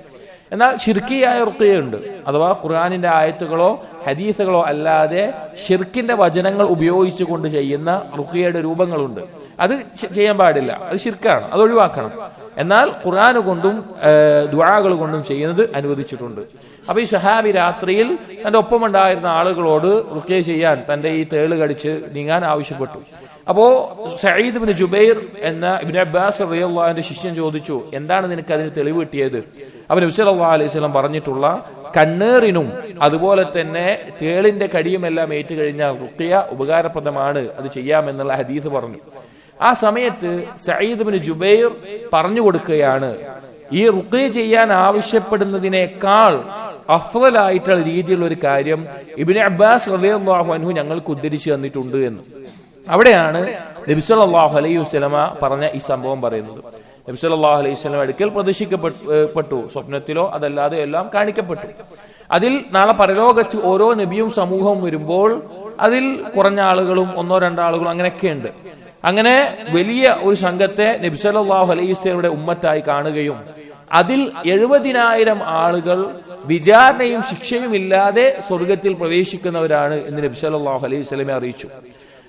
Speaker 1: എന്നാൽ ശിർക്കിയായ റുഖ്യയുണ്ട്, അഥവാ ഖുർആനിന്റെ ആയത്തുകളോ ഹദീസുകളോ അല്ലാതെ ശിർക്കിന്റെ വചനങ്ങൾ ഉപയോഗിച്ചുകൊണ്ട് ചെയ്യുന്ന റുഖ്യയുടെ രൂപങ്ങളുണ്ട്. അത് ചെയ്യാൻ പാടില്ല, അത് ശിർക്കാണ്, അത് ഒഴിവാക്കണം. എന്നാൽ ഖുർആൻ കൊണ്ടും ദുആകൾ കൊണ്ടും ചെയ്യുന്നത് അനുവദിച്ചിട്ടുണ്ട്. അപ്പൊ ഈ സഹാബി രാത്രിയിൽ തന്റെ ഒപ്പമുണ്ടായിരുന്ന ആളുകളോട് റുഖ്യ ചെയ്യാൻ, തന്റെ ഈ തേള് കടിച്ച് നീങ്ങാൻ ആവശ്യപ്പെട്ടു. അപ്പോ സഈദ് ഇബ്നു ജുബൈർ എന്ന ഇബ്നു അബ്ബാസ് റളിയല്ലാഹു അൻഹുവിന്റെ ശിഷ്യൻ ചോദിച്ചു, എന്താണ് നിനക്ക് അതിന് തെളിവ് കിട്ടിയത്? അപ്പോൾ നബി സല്ലല്ലാഹു അലൈഹി വസല്ലം പറഞ്ഞിട്ടുള്ള കണ്ണേറിനും അതുപോലെ തന്നെ തേളിന്റെ കടിയുമെല്ലാം ഏറ്റു കഴിഞ്ഞാൽ റുഖ്യ ഉപകാരപ്രദമാണ്, അത് ചെയ്യാമെന്നുള്ള ഹദീസ് പറഞ്ഞു. ആ സമയത്ത് സഈദ് ഇബ്നു ജുബൈർ പറഞ്ഞു കൊടുക്കുകയാണ്, ഈ റുഖ്യ ചെയ്യാൻ ആവശ്യപ്പെടുന്നതിനേക്കാൾ അഫ്ളലായിട്ടുള്ള രീതിയിലുള്ള ഒരു കാര്യം ഇബ്നു അബ്ബാസ് റളിയല്ലാഹു അൻഹു ഞങ്ങൾക്ക് ഉദ്ധരിച്ചു തന്നിട്ടുണ്ട് എന്ന്. അവിടെയാണ് നബി സല്ലല്ലാഹു അലൈഹി വസല്ലമ പറഞ്ഞ ഈ സംഭവം പറയുന്നത്. നബി സല്ലല്ലാഹു അലൈഹി വസല്ലം അടുക്കൽ പ്രദർശിക്കപ്പെട്ടു, സ്വപ്നത്തിലോ അതല്ലാതെ എല്ലാം കാണിക്കപ്പെട്ടു. അതിൽ നാളെ പരലോകത്ത് ഓരോ നബിയും സമൂഹവും വരുമ്പോൾ അതിൽ കുറഞ്ഞ ആളുകളും ഒന്നോ രണ്ടോ ആളുകളും അങ്ങനെയൊക്കെയുണ്ട്. അങ്ങനെ വലിയ ഒരു സംഘത്തെ നബി സല്ലല്ലാഹു അലൈഹി വസല്ലമയുടെ ഉമ്മത്തായി കാണുകയും അതിൽ 70,000 ആളുകൾ വിചാരണയും ശിക്ഷയും ഇല്ലാതെ സ്വർഗത്തിൽ പ്രവേശിക്കുന്നവരാണ് എന്ന് നബി സല്ലല്ലാഹു അലൈഹി വസല്ലമയെ അറിയിച്ചു.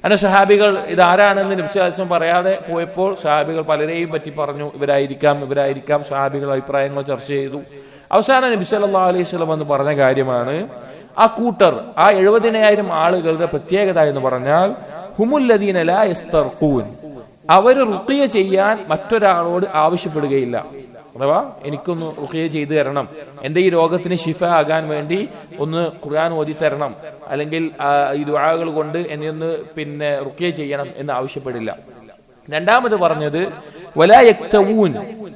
Speaker 1: അങ്ങനെ സഹാബികൾ ഇതാരാണെന്ന് നബി സല്ലല്ലാഹു അലൈഹി വസല്ലം പറയാതെ പോയപ്പോൾ സഹാബികൾ പലരെയും പറ്റി പറഞ്ഞു, ഇവരായിരിക്കാം. സഹാബികൾ അഭിപ്രായങ്ങൾ ചർച്ച ചെയ്തു. അവസാനം നബി സല്ലല്ലാഹു അലൈഹി വസല്ലം എന്ന് പറഞ്ഞ കാര്യമാണ്, ആ കൂട്ടർ, ആ 70,000 ആളുകളുടെ പ്രത്യേകത എന്ന് പറഞ്ഞാൽ ഹുമുല്ലദീന ലാ യസ്തർഖൂൻ, അവർ റുഖ്യ ചെയ്യാൻ മറ്റൊരാളോട് ആവശ്യപ്പെടുകയില്ല. അഥവാ എനിക്കൊന്ന് റുഖ്യ ചെയ്തു തരണം, എന്റെ ഈ രോഗത്തിന് ശിഫ ആകാൻ വേണ്ടി ഒന്ന് ഖുർആൻ ഓതി തരണം, അല്ലെങ്കിൽ ഈ ദുആകൾ കൊണ്ട് എന്നെ ഒന്ന് റുഖ്യ ചെയ്യണം എന്ന് ആവശ്യപ്പെടില്ല. രണ്ടാമത് പറഞ്ഞത് വലാ യക്തവൂൻ,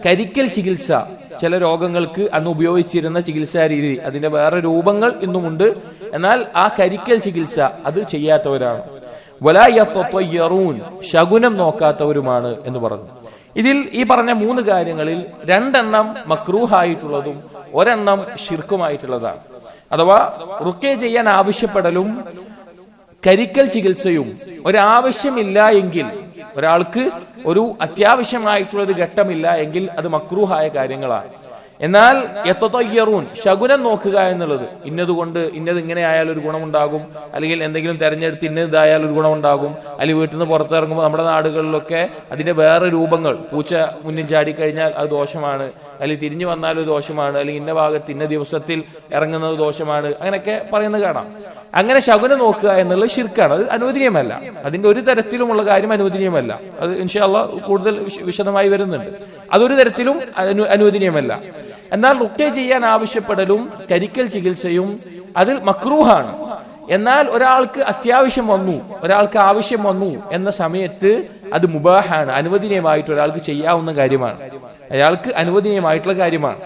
Speaker 1: കരിക്കൽ ചികിത്സ. ചില രോഗങ്ങൾക്ക് അന്ന് ഉപയോഗിച്ചിരുന്ന ചികിത്സാ രീതി, അതിന്റെ വേറെ രൂപങ്ങൾ ഇന്നുമുണ്ട്. എന്നാൽ ആ കരിക്കൽ ചികിത്സ അത് ചെയ്യാത്തവരാണ്. വലാ യതതയ്യറൂൻ, ശകുനം നോക്കാത്തവരുമാണ് എന്ന് പറഞ്ഞു. ഇതിൽ ഈ പറഞ്ഞ 3 കാര്യങ്ങളിൽ 2 മക്രൂഹായിട്ടുള്ളതും 1 ശിർക്കുമായിട്ടുള്ളതാണ്. അഥവാ റുഖ്യ ചെയ്യാൻ ആവശ്യപ്പെടലും കരിക്കൽ ചികിത്സയും ഒരാവശ്യമില്ല എങ്കിൽ, ഒരാൾക്ക് ഒരു അത്യാവശ്യമായിട്ടുള്ള ഒരു ഘട്ടമില്ല എങ്കിൽ അത് മക്രൂഹായ കാര്യങ്ങളാണ്. എന്നാൽ യതതയ്യറൂൻ, ശകുനം നോക്കുക എന്നുള്ളത്, ഇന്നതുകൊണ്ട് ഇന്നത് ഇങ്ങനെ ആയാൽ ഒരു ഗുണമുണ്ടാകും, അല്ലെങ്കിൽ എന്തെങ്കിലും തെരഞ്ഞെടുത്ത് ഇന്നതായാൽ ഒരു ഗുണമുണ്ടാകും, അല്ലെങ്കിൽ വീട്ടിൽ നിന്ന് പുറത്തിറങ്ങുമ്പോൾ നമ്മുടെ നാടുകളിലൊക്കെ അതിന്റെ വേറെ രൂപങ്ങൾ, പൂച്ച മുന്നിൽ ചാടിക്കഴിഞ്ഞാൽ അത് ദോഷമാണ്, അല്ലെങ്കിൽ തിരിഞ്ഞു വന്നാൽ ഒരു ദോഷമാണ്, അല്ലെങ്കിൽ ഇന്ന ഭാഗത്ത് ഇന്ന ദിവസത്തിൽ ഇറങ്ങുന്നത് ദോഷമാണ്, അങ്ങനെയൊക്കെ പറയുന്നത് കാണാം. അങ്ങനെ ശകുനം നോക്കുക എന്നുള്ളത് ശിർക്കാണ്, അത് അനുവദനീയമല്ല. അതിന്റെ ഒരു തരത്തിലുമുള്ള കാര്യം അനുവദനീയമല്ല. അത് ഇൻഷാ അല്ലാഹ് കൂടുതൽ വിശദമായി വരുന്നുണ്ട്. അതൊരു തരത്തിലും അനുവദനീയമല്ല. എന്നാൽ റുഖ്യ ചെയ്യാൻ ആവശ്യപ്പെടലും കരിക്കൽ ചികിത്സയും അതിൽ മക്രൂഹാണ്. എന്നാൽ ഒരാൾക്ക് അത്യാവശ്യം വന്നു, ഒരാൾക്ക് ആവശ്യം വന്നു എന്ന സമയത്ത് അത് മുബാഹാണ്, അനുവദനീയമായിട്ട് ഒരാൾക്ക് ചെയ്യാവുന്ന കാര്യമാണ്. അയാൾക്ക് അനുവദനീയമായിട്ടുള്ള കാര്യമാണ്.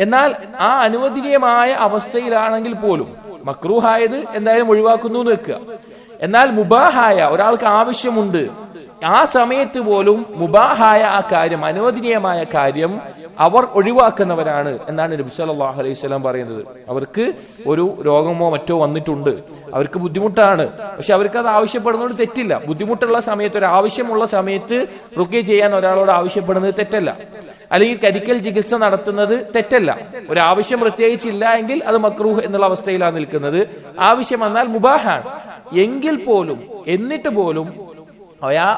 Speaker 1: എന്നാൽ ആ അനുവദനീയമായ അവസ്ഥയിലാണെങ്കിൽ പോലും മക്രൂഹായത് എന്തായാലും ഒഴിവാക്കുന്നു എന്ന് വെക്കുക. എന്നാൽ മുബാഹായ ഒരാൾക്ക് ആവശ്യമുണ്ട്, ആ സമയത്ത് പോലും മുബാഹായ ആ കാര്യം, അനുവദനീയമായ കാര്യം അവർ ഒഴിവാക്കുന്നവരാണ് എന്നാണ് നബി സല്ലല്ലാഹു അലൈഹി വസല്ലം പറയുന്നത്. അവർക്ക് ഒരു രോഗമോ മറ്റോ വന്നിട്ടുണ്ട്, അവർക്ക് ബുദ്ധിമുട്ടാണ്, പക്ഷെ അവർക്ക് അത് ആവശ്യപ്പെടുന്നതുകൊണ്ട് തെറ്റില്ല. ബുദ്ധിമുട്ടുള്ള സമയത്ത്, ഒരു ആവശ്യമുള്ള സമയത്ത് റുഖ്യ ചെയ്യാൻ ഒരാളോട് ആവശ്യപ്പെടുന്നത് തെറ്റല്ല, അല്ലെങ്കിൽ കരിക്കൽ ചികിത്സ നടത്തുന്നത് തെറ്റല്ല. ഒരാവശ്യം പ്രത്യേകിച്ചില്ല എങ്കിൽ അത് മക്രൂഹ് എന്നുള്ള അവസ്ഥയിലാണ് നിൽക്കുന്നത്. ആവശ്യം വന്നാൽ മുബാഹാണ് എങ്കിൽ പോലും, എന്നിട്ട് പോലും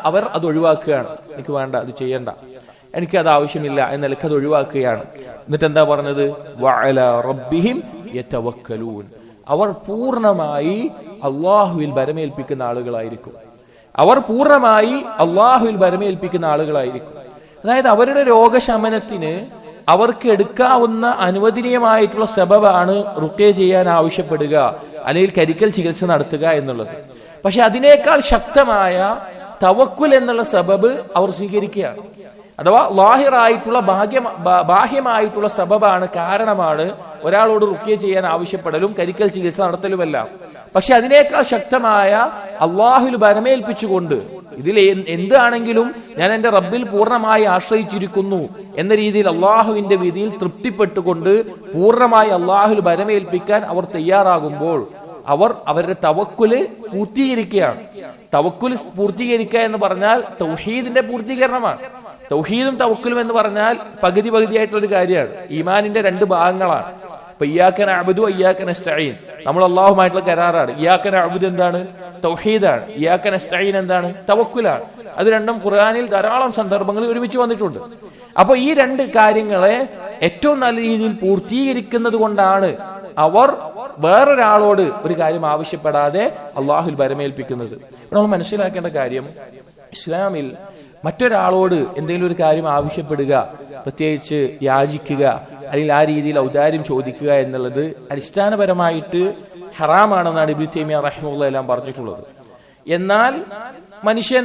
Speaker 1: അവർ അത് ഒഴിവാക്കുകയാണ്. എനിക്ക് വേണ്ട, അത് ചെയ്യണ്ട, എനിക്കത് ആവശ്യമില്ല എന്ന നിലക്ക് അത് ഒഴിവാക്കുകയാണ്. എന്നിട്ട് എന്താ പറഞ്ഞത്? വഅലാ റബ്ബിഹിം യതവക്കലൂൻ. അവർ പൂർണ്ണമായി അള്ളാഹുവിൽ ഭരമേൽപ്പിക്കുന്ന ആളുകളായിരിക്കും. അവർ പൂർണ്ണമായി അള്ളാഹുവിൽ ഭരമേൽപ്പിക്കുന്ന ആളുകളായിരിക്കും. അതായത് അവരുടെ രോഗശമനത്തിന് അവർക്ക് എടുക്കാവുന്ന അനുവദനീയമായിട്ടുള്ള സബബാണ് റുഖ്യ ചെയ്യാൻ ആവശ്യപ്പെടുക, അല്ലെങ്കിൽ കരിക്കൽ ചികിത്സ നടത്തുക എന്നുള്ളത്. പക്ഷെ അതിനേക്കാൾ ശക്തമായ തവക്കുൽ എന്നുള്ള സബബ് അവർ സ്വീകരിക്കുകയാണ്. അഥവാ ലാഹിറായിട്ടുള്ള ബാഹ്യമായിട്ടുള്ള സബബാണ്, കാരണമാണ് ഒരാളോട് റുഖ്യ ചെയ്യാൻ ആവശ്യപ്പെടലും കരിക്കൽ ചികിത്സ നടത്തലുമെല്ലാം. പക്ഷെ അതിനേക്കാൾ ശക്തമായ അള്ളാഹുവിൽ ഭരമേൽപ്പിച്ചുകൊണ്ട്, ഇതിൽ എന്താണെങ്കിലും ഞാൻ എന്റെ റബ്ബിൽ പൂർണ്ണമായി ആശ്രയിച്ചിരിക്കുന്നു എന്ന രീതിയിൽ അള്ളാഹുവിന്റെ വിധിയിൽ തൃപ്തിപ്പെട്ടുകൊണ്ട് പൂർണ്ണമായി അള്ളാഹുവിൽ ഭരമേൽപ്പിക്കാൻ അവർ തയ്യാറാകുമ്പോൾ അവർ അവരുടെ തവക്കുല് പൂർത്തീകരിക്കുകയാണ്. തവക്കുൽ പൂർത്തീകരിക്കുക എന്ന് പറഞ്ഞാൽ തൗഹീദിന്റെ പൂർത്തീകരണമാണ്. തൗഹീദും തവക്കുലും എന്ന് പറഞ്ഞാൽ പകുതി പകുതിയായിട്ടുള്ള കാര്യമാണ്. ഈമാനിന്റെ രണ്ട് ഭാഗങ്ങളാണ്. ഇപ്പൊ ഇയ്യാക നഅ്ബുദു ഇയ്യാക നസ്തഈൻ, നമ്മൾ അല്ലാഹുമായിട്ടുള്ള കരാറാണ്. ഇയ്യാക നഅ്ബുദു എന്താണ്? തൗഹീദാണ്. ഇയ്യാക നസ്തഈൻ എന്താണ്? തവക്കുലാണ്. അത് രണ്ടും ഖുർആനിൽ ധാരാളം സന്ദർഭങ്ങളിൽ ഒരുമിച്ച് വന്നിട്ടുണ്ട്. അപ്പൊ ഈ രണ്ട് കാര്യങ്ങളെ ഏറ്റവും നല്ല രീതിയിൽ പൂർത്തീകരിക്കുന്നത് കൊണ്ടാണ് അവർ വേറൊരാളോട് ഒരു കാര്യം ആവശ്യപ്പെടാതെ അള്ളാഹുൽ ഭരമേൽപ്പിക്കുന്നത്. നമ്മൾ മനസ്സിലാക്കേണ്ട കാര്യം, ഇസ്ലാമിൽ മറ്റൊരാളോട് എന്തെങ്കിലും ഒരു കാര്യം ആവശ്യപ്പെടുക, പ്രത്യേകിച്ച് യാചിക്കുക, അല്ലെങ്കിൽ ആ രീതിയിൽ ഔദാര്യം ചോദിക്കുക എന്നുള്ളത് അടിസ്ഥാനപരമായിട്ട് ഹറാമാണെന്നാണ് ഇബ്നു തൈമിയ്യ റഹിമഹുല്ലാഹ് എല്ലാം പറഞ്ഞിട്ടുള്ളത്. എന്നാൽ മനുഷ്യൻ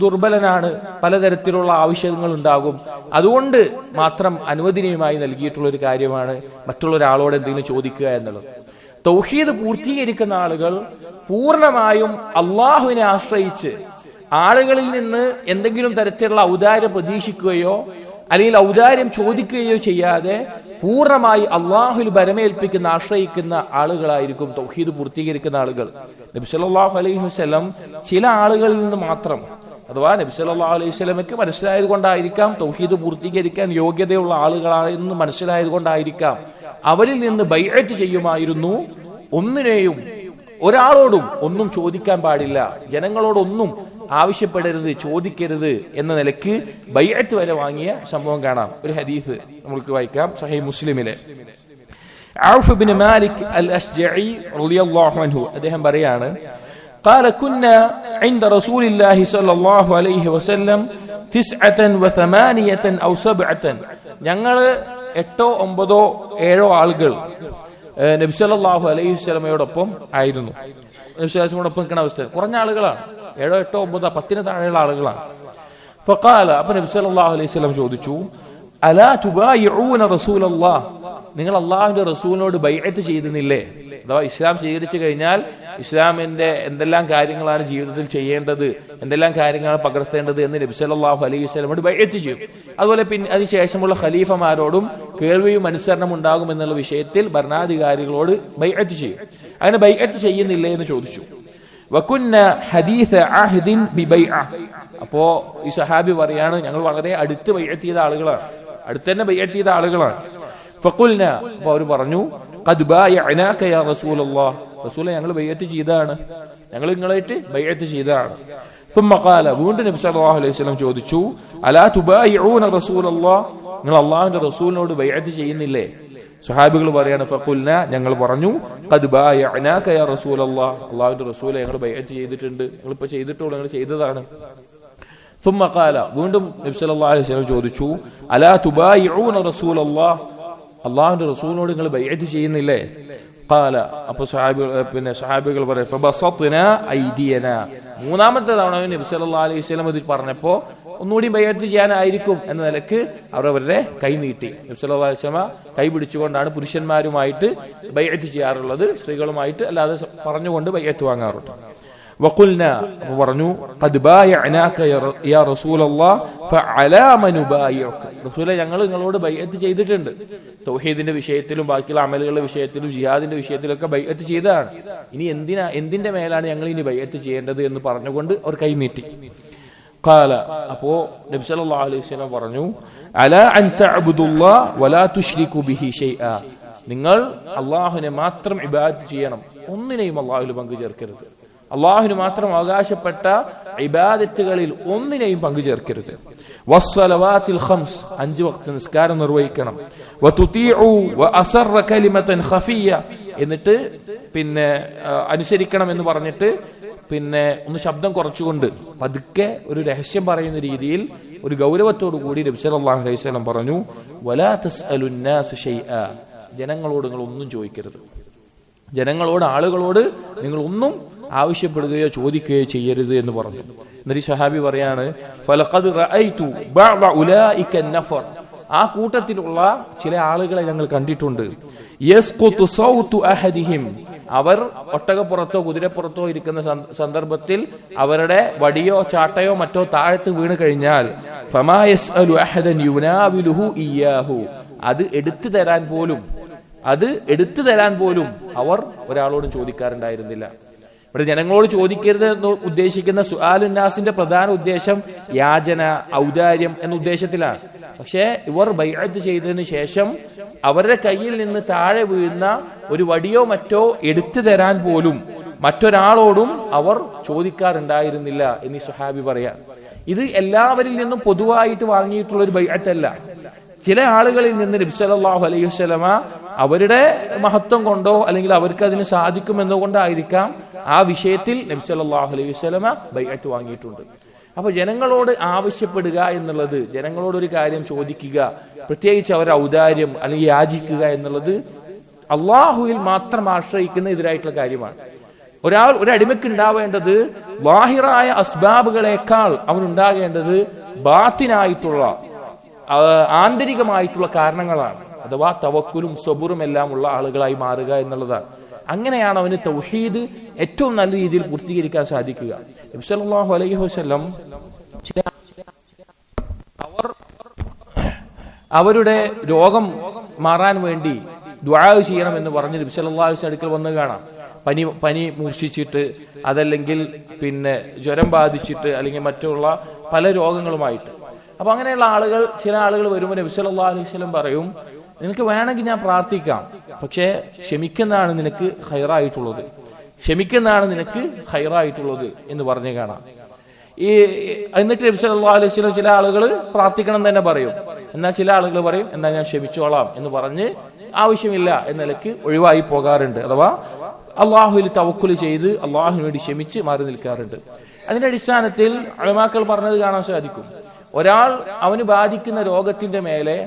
Speaker 1: ദുർബലനാണ്, പലതരത്തിലുള്ള ആവശ്യങ്ങൾ ഉണ്ടാകും. അതുകൊണ്ട് മാത്രം അനുവദനീയമായി നൽകിയിട്ടുള്ള ഒരു കാര്യമാണ് മറ്റുള്ള ഒരാളോട് എന്തെങ്കിലും ചോദിക്കുക എന്നുള്ളത്. തൗഹീദ് പൂർത്തീകരിക്കുന്ന ആളുകൾ പൂർണ്ണമായും അള്ളാഹുവിനെ ആശ്രയിച്ച് ആളുകളിൽ നിന്ന് എന്തെങ്കിലും തരത്തിലുള്ള ഔദാര്യം പ്രതീക്ഷിക്കുകയോ അല്ലെങ്കിൽ ഔദാര്യം ചോദിക്കുകയോ ചെയ്യാതെ പൂർണ്ണമായി അള്ളാഹുവിൽ ഭരമേൽപ്പിക്കുന്ന, ആശ്രയിക്കുന്ന ആളുകളായിരിക്കും തൗഹീദ് പൂർത്തീകരിക്കുന്ന ആളുകൾ. നബി സല്ലല്ലാഹു അലൈഹി വസല്ലം ചില ആളുകളിൽ നിന്ന് മാത്രം, അഥവാ നബി സല്ലല്ലാഹു അലൈഹി വസല്ലമയ്ക്ക് മനസ്സിലായത് കൊണ്ടായിരിക്കാം, തൗഹീദ് പൂർത്തീകരിക്കാൻ യോഗ്യതയുള്ള ആളുകളാണെന്ന് മനസ്സിലായത് കൊണ്ടായിരിക്കാം, അവരിൽ നിന്ന് ബൈഅത്ത് ചെയ്യുമായിരുന്നു. ഒന്നിനെയും ഒരാളോടും ഒന്നും ചോദിക്കാൻ പാടില്ല, ജനങ്ങളോടൊന്നും ആവശ്യപ്പെടരുത്, ചോദിക്കരുത് എന്ന നിലയ്ക്ക് ബൈഅത്ത് വരെ വാങ്ങിയ സംഭവം കാണാം. ഒരു ഹദീസ് നമുക്ക് വായിക്കാം, സഹീഹ് മുസ്ലിമിലെ. ഔഫ് ബിൻ മാലിക് അൽ അശ്ജഈ റളിയല്ലാഹു അൻഹു അദ്ദേഹം പറയാണ്, قال كنا عند رسول الله صلى الله عليه وسلم 9 أو 7. ഞങ്ങൾ 8 9 7 ആളുകൾ നബി സല്ലല്ലാഹു അലൈഹി വസല്ലമയോടൊപ്പം ആയിരുന്നു. നബി സല്ലല്ലാഹുവിനോടൊപ്പം നിൽക്കുന്ന അവസ്ഥ കുറഞ്ഞ ആളുകളാണ്, 7 8 9 10 താഴെയുള്ള ആളുകളാണ്. ഫഖാല, അപ്പോൾ നബി സല്ലല്ലാഹു അലൈഹി വസല്ലം ചോദിച്ചു, അലാ തുബായിഊന റസൂലല്ലാഹ്, നിങ്ങൾ അള്ളാഹുവിന്റെ റസൂലിനോട് ബൈഅത്ത് ചെയ്തിരുന്നില്ലേ? അഥവാ ഇസ്ലാം സ്വീകരിച്ചു കഴിഞ്ഞാൽ ഇസ്ലാമിന്റെ എന്തെല്ലാം കാര്യങ്ങളാണ് ജീവിതത്തിൽ ചെയ്യേണ്ടത്, എന്തെല്ലാം കാര്യങ്ങളാണ് പകർത്തേണ്ടത് എന്ന് നബി സല്ലല്ലാഹു അലൈഹി വസല്ലമയോട് ബൈഅത്ത് ചെയ്യും. അതുപോലെ പിന്നെ അതിനുശേഷമുള്ള ഖലീഫമാരോടും കേൾവിയും അനുസരണം ഉണ്ടാകും എന്നുള്ള വിഷയത്തിൽ ഭരണാധികാരികളോട് ബൈഅത്ത് ചെയ്യും. അങ്ങനെ ബൈഅത്ത് ചെയ്യുന്നില്ലേ എന്ന് ചോദിച്ചു. വകുന്ന ഹദീസ അഹ്ദിൻ ബിബൈഅ, അപ്പോ ഈ സഹാബി പറയാണ്, ഞങ്ങൾ വളരെ അടുത്ത് ബൈഅത്ത് ചെയ്ത ആളുകളാണ്, അടുത്ത് തന്നെ ബൈഅത്ത് ചെയ്ത ആളുകളാണ്. ഫഖുൽന, അപ്പോൾ അവർ പറഞ്ഞു, ഖദ് ബായഅനാക യാ റസൂലല്ലാഹ്, റസൂലേ ഞങ്ങൾ ബൈഅത്ത് ചെയ്തതാണ്, ഞങ്ങൾ നിങ്ങളായിട്ട് ബൈഅത്ത് ചെയ്തതാണ്. ثم قال, വീണ്ടും നബി സല്ലല്ലാഹു അലൈഹി വസല്ലം ചോദിച്ചു, അലാ തുബായിഊന റസൂലല്ലാഹ്, നിങ്ങൾ അല്ലാഹുവിന്റെ റസൂലിനോട് ബൈഅത്ത് ചെയ്യുന്നില്ലേ? സ്വഹാബികൾ പറയാണ്, ഫഖുൽന, ഞങ്ങൾ പറഞ്ഞു, ഖദ് ബായഅനാക യാ റസൂലല്ലാഹ്, അല്ലാഹുവിന്റെ റസൂലേ ഞങ്ങൾ ബൈഅത്ത് ചെയ്തിട്ടുണ്ട്, നിങ്ങൾ ഇപ്പോൾ ചെയ്തിട്ടുള്ളൂ, നിങ്ങൾ ചെയ്തതാണ്. ثم قال, വീണ്ടും നബി സല്ലല്ലാഹു അലൈഹി വസല്ലം ചോദിച്ചു, അലാ തുബായിഊന റസൂലല്ലാഹ്, അള്ളാഹുവിന്റെ റസൂലിനോട് നിങ്ങൾ ബൈഅത്ത് ചെയ്യുന്നില്ലേ? ഖാല, അപ്പോൾ സഹാബികൾ പറയും, ഫബസത്നാ ഐദിയനാ, മൂന്നാമത്തെ തവണ നബി സല്ലല്ലാഹു അലൈഹി വസല്ലം ഇത് പറഞ്ഞപ്പോ ഒന്നുകൂടി ബൈഅത്ത് ചെയ്യാനായിരിക്കും എന്ന നിലക്ക് അവർ അവരുടെ കൈ നീട്ടി. നബി സല്ലല്ലാഹു അലൈഹി വസല്ലം കൈ പിടിച്ചുകൊണ്ടാണ് പുരുഷന്മാരുമായിട്ട് ബൈഅത്ത് ചെയ്യാറുള്ളത്, സ്ത്രീകളുമായിട്ട് അല്ലാതെ പറഞ്ഞുകൊണ്ട് ബൈഅത്ത് വാങ്ങാറുണ്ട്. വഖുൽനാ പറഞ്ഞു ഖദ് ബായഅനാക യാ റസൂലല്ലാഹ് ഫഅലാ മൻ ബായിഉക, റസൂലേ ഞങ്ങൾ നിങ്ങളോട് ബൈഅത്ത് ചെയ്തിട്ടുണ്ട്. തൗഹീദിന്റെ വിഷയത്തിലും ബാക്കിയുള്ള അമലുകളുടെ വിഷയത്തിലും ജിഹാദിന്റെ വിഷയത്തിലൊക്കെ ബൈഅത്ത് ചെയ്തതാണ്. ഇനി എന്തിന്റെ മേലാണ് ഞങ്ങൾ ഇനി ബൈഅത്ത് ചെയ്യേണ്ടത് എന്ന് പറഞ്ഞുകൊണ്ട് അവർ കൈനീട്ടി. ഖാല, അപ്പോ നബി സല്ലല്ലാഹു അലൈഹി വസല്ലം പറഞ്ഞു അലാ അൻ തഅബ്ദുല്ലാഹ വലാ തുശ്രികു ബിഹി ഷൈആ, നിങ്ങൾ അല്ലാഹുവിനെ മാത്രം ഇബാദത്ത് ചെയ്യണം, ഒന്നിനെയും അല്ലാഹുവിൽ പങ്കു ചേർക്കരുത്. അള്ളാഹുവിന് മാത്രം അവകാശപ്പെട്ട ഇബാദത്തുകളിൽ ഒന്നിനെയും പങ്കു ചേർക്കരുത്. വസ്സലവാത്തിൽ ഖംസ്, 5 വഖ്ത് നിസ്കാരം നിർവഹിക്കണം. വതുതീഉ വഅസറ കലിമതൻ ഖഫിയ, എന്നിട്ട് പിന്നെ അനുസരിക്കണം എന്ന് പറഞ്ഞിട്ട് പിന്നെ ഒന്ന് ശബ്ദം കുറച്ചുകൊണ്ട് പതുക്കെ ഒരു രഹസ്യം പറയുന്ന രീതിയിൽ ഒരു ഗൗരവത്തോടു കൂടി നബി സല്ലല്ലാഹു അലൈഹി വസല്ലം പറഞ്ഞു വലാ തസ്അലുന്നാസ ഷൈആ, ജനങ്ങളോട് നിങ്ങൾ ഒന്നും ചോദിക്കരുത്. ജനങ്ങളോട്, ആളുകളോട് നിങ്ങൾ ഒന്നും ആവശ്യപ്പെടുകയോ ചോദിക്കുകയോ ചെയ്യരുത് എന്ന് പറഞ്ഞു. എന്നിട്ട് സഹാബി പറയാണ് ഫലഖദ് റഅയ്തു ബഅദ ഉലൈക നഫർ, ആ കൂട്ടത്തിലുള്ള ചില ആളുകളെ ഞങ്ങൾ കണ്ടിട്ടുണ്ട്. യസ്ഖുതു സൗതു അഹദിഹിം, അവർ ഒട്ടകപ്പുറത്തോ കുതിരപ്പുറത്തോ ഇരിക്കുന്ന സന്ദർഭത്തിൽ അവരുടെ വടിയോ ചാട്ടയോ മറ്റോ താഴത്ത് വീണ് കഴിഞ്ഞാൽ ഫമാ യസ്അലു അഹദൻ യുനാവിലുഹു ഇയ്യാഹു, അത് എടുത്തു തരാൻ പോലും അവർ ഒരാളോടും ചോദിക്കാറുണ്ടായിരുന്നില്ല. ഇവിടെ ജനങ്ങളോട് ചോദിക്കരുത് എന്ന് ഉദ്ദേശിക്കുന്ന സുആലുന്നാസിന്റെ പ്രധാന ഉദ്ദേശം യാചന, ഔദാര്യം എന്ന ഉദ്ദേശത്തിലാണ്. പക്ഷേ ഇവർ ബൈഅത്ത് ചെയ്തതിന് ശേഷം അവരുടെ കയ്യിൽ നിന്ന് താഴെ വീഴുന്ന ഒരു വടിയോ മറ്റോ എടുത്തു തരാൻ പോലും മറ്റൊരാളോടും അവർ ചോദിക്കാറുണ്ടായിരുന്നില്ല എന്ന് ഈ സ്വഹാബി പറയാം. ഇത് എല്ലാവരിൽ നിന്നും പൊതുവായിട്ട് വാങ്ങിയിട്ടുള്ള ഒരു ബൈഅത്തല്ല. ചില ആളുകളിൽ നിന്ന് നബി സല്ലല്ലാഹു അലൈഹി വസല്ലമ അവരുടെ മഹത്വം കൊണ്ടോ അല്ലെങ്കിൽ അവർക്ക് അതിന് സാധിക്കുമെന്നുകൊണ്ടായിരിക്കാം ആ വിഷയത്തിൽ നബി സല്ലല്ലാഹു അലൈഹി വസല്ലമ ബൈഅത്ത് വാങ്ങിയിട്ടുണ്ട്. അപ്പൊ ജനങ്ങളോട് ആവശ്യപ്പെടുക എന്നുള്ളത്, ജനങ്ങളോട് ഒരു കാര്യം ചോദിക്കുക, പ്രത്യേകിച്ച് അവരുടെ ഔദാര്യം അല്ലെങ്കിൽ യാചിക്കുക എന്നുള്ളത് അള്ളാഹുവിൽ മാത്രം ആശ്രയിക്കുന്ന എതിരായിട്ടുള്ള കാര്യമാണ്. ഒരു അടിമയ്ക്ക് ഉണ്ടാവേണ്ടത് വാഹിറായ അസ്ബാബുകളെക്കാൾ അവനുണ്ടാകേണ്ടത് ബാത്തിനായിട്ടുള്ള ആന്തരികമായിട്ടുള്ള കാരണങ്ങളാണ്. അഥവാ തവക്കുലും സബുറും എല്ലാം ഉള്ള ആളുകളായി മാറുക എന്നുള്ളതാണ്. അങ്ങനെയാണ് അവന് തൗഹീദ് ഏറ്റവും നല്ല രീതിയിൽ പൂർത്തീകരിക്കാൻ സാധിക്കുക. നബി സല്ലല്ലാഹു അലൈഹി വസല്ലം അവരുടെ രോഗം മാറാൻ വേണ്ടി ദുആ ചെയ്യണം എന്ന് പറഞ്ഞ് നബി സല്ലല്ലാഹു അലൈഹി വസല്ലം അടുക്കൽ വന്ന് കാണാം. പനി മൂർച്ഛിച്ചിട്ട്, അതല്ലെങ്കിൽ പിന്നെ ജ്വരം ബാധിച്ചിട്ട്, അല്ലെങ്കിൽ മറ്റുള്ള പല രോഗങ്ങളുമായിട്ട്. അപ്പൊ അങ്ങനെയുള്ള ചില ആളുകൾ വരുമ്പോൾ നബി സല്ലല്ലാഹു അലൈഹി വസല്ലം പറയും, നിനക്ക് വേണമെങ്കിൽ ഞാൻ പ്രാർത്ഥിക്കാം, പക്ഷേ ക്ഷമിക്കുന്നതാണ് നിനക്ക് ഖൈറായിട്ടുള്ളത് എന്ന് പറഞ്ഞു കാണാം. എന്നിട്ട് നബി സല്ലല്ലാഹു അലൈഹി വസല്ലം ചില ആളുകൾ പ്രാർത്ഥിക്കണം തന്നെ പറയും, എന്നാൽ ചില ആളുകൾ പറയും എന്നാ ഞാൻ ക്ഷമിച്ചോളാം എന്ന് പറഞ്ഞ് ആവശ്യമില്ല എന്ന നിലയ്ക്ക് ഒഴിവായി പോകാറുണ്ട്. അഥവാ അള്ളാഹുവിൽ തവക്കുൽ ചെയ്ത് അള്ളാഹുവിന് വേണ്ടി ക്ഷമിച്ച് മാറി നിൽക്കാറുണ്ട്. അതിന്റെ അടിസ്ഥാനത്തിൽ ഉലമാക്കൾ പറഞ്ഞത് കാണാൻ സാധിക്കും, ഒരാൾ അവന് ബാധിക്കുന്ന രോഗത്തിന്റെ മേലെ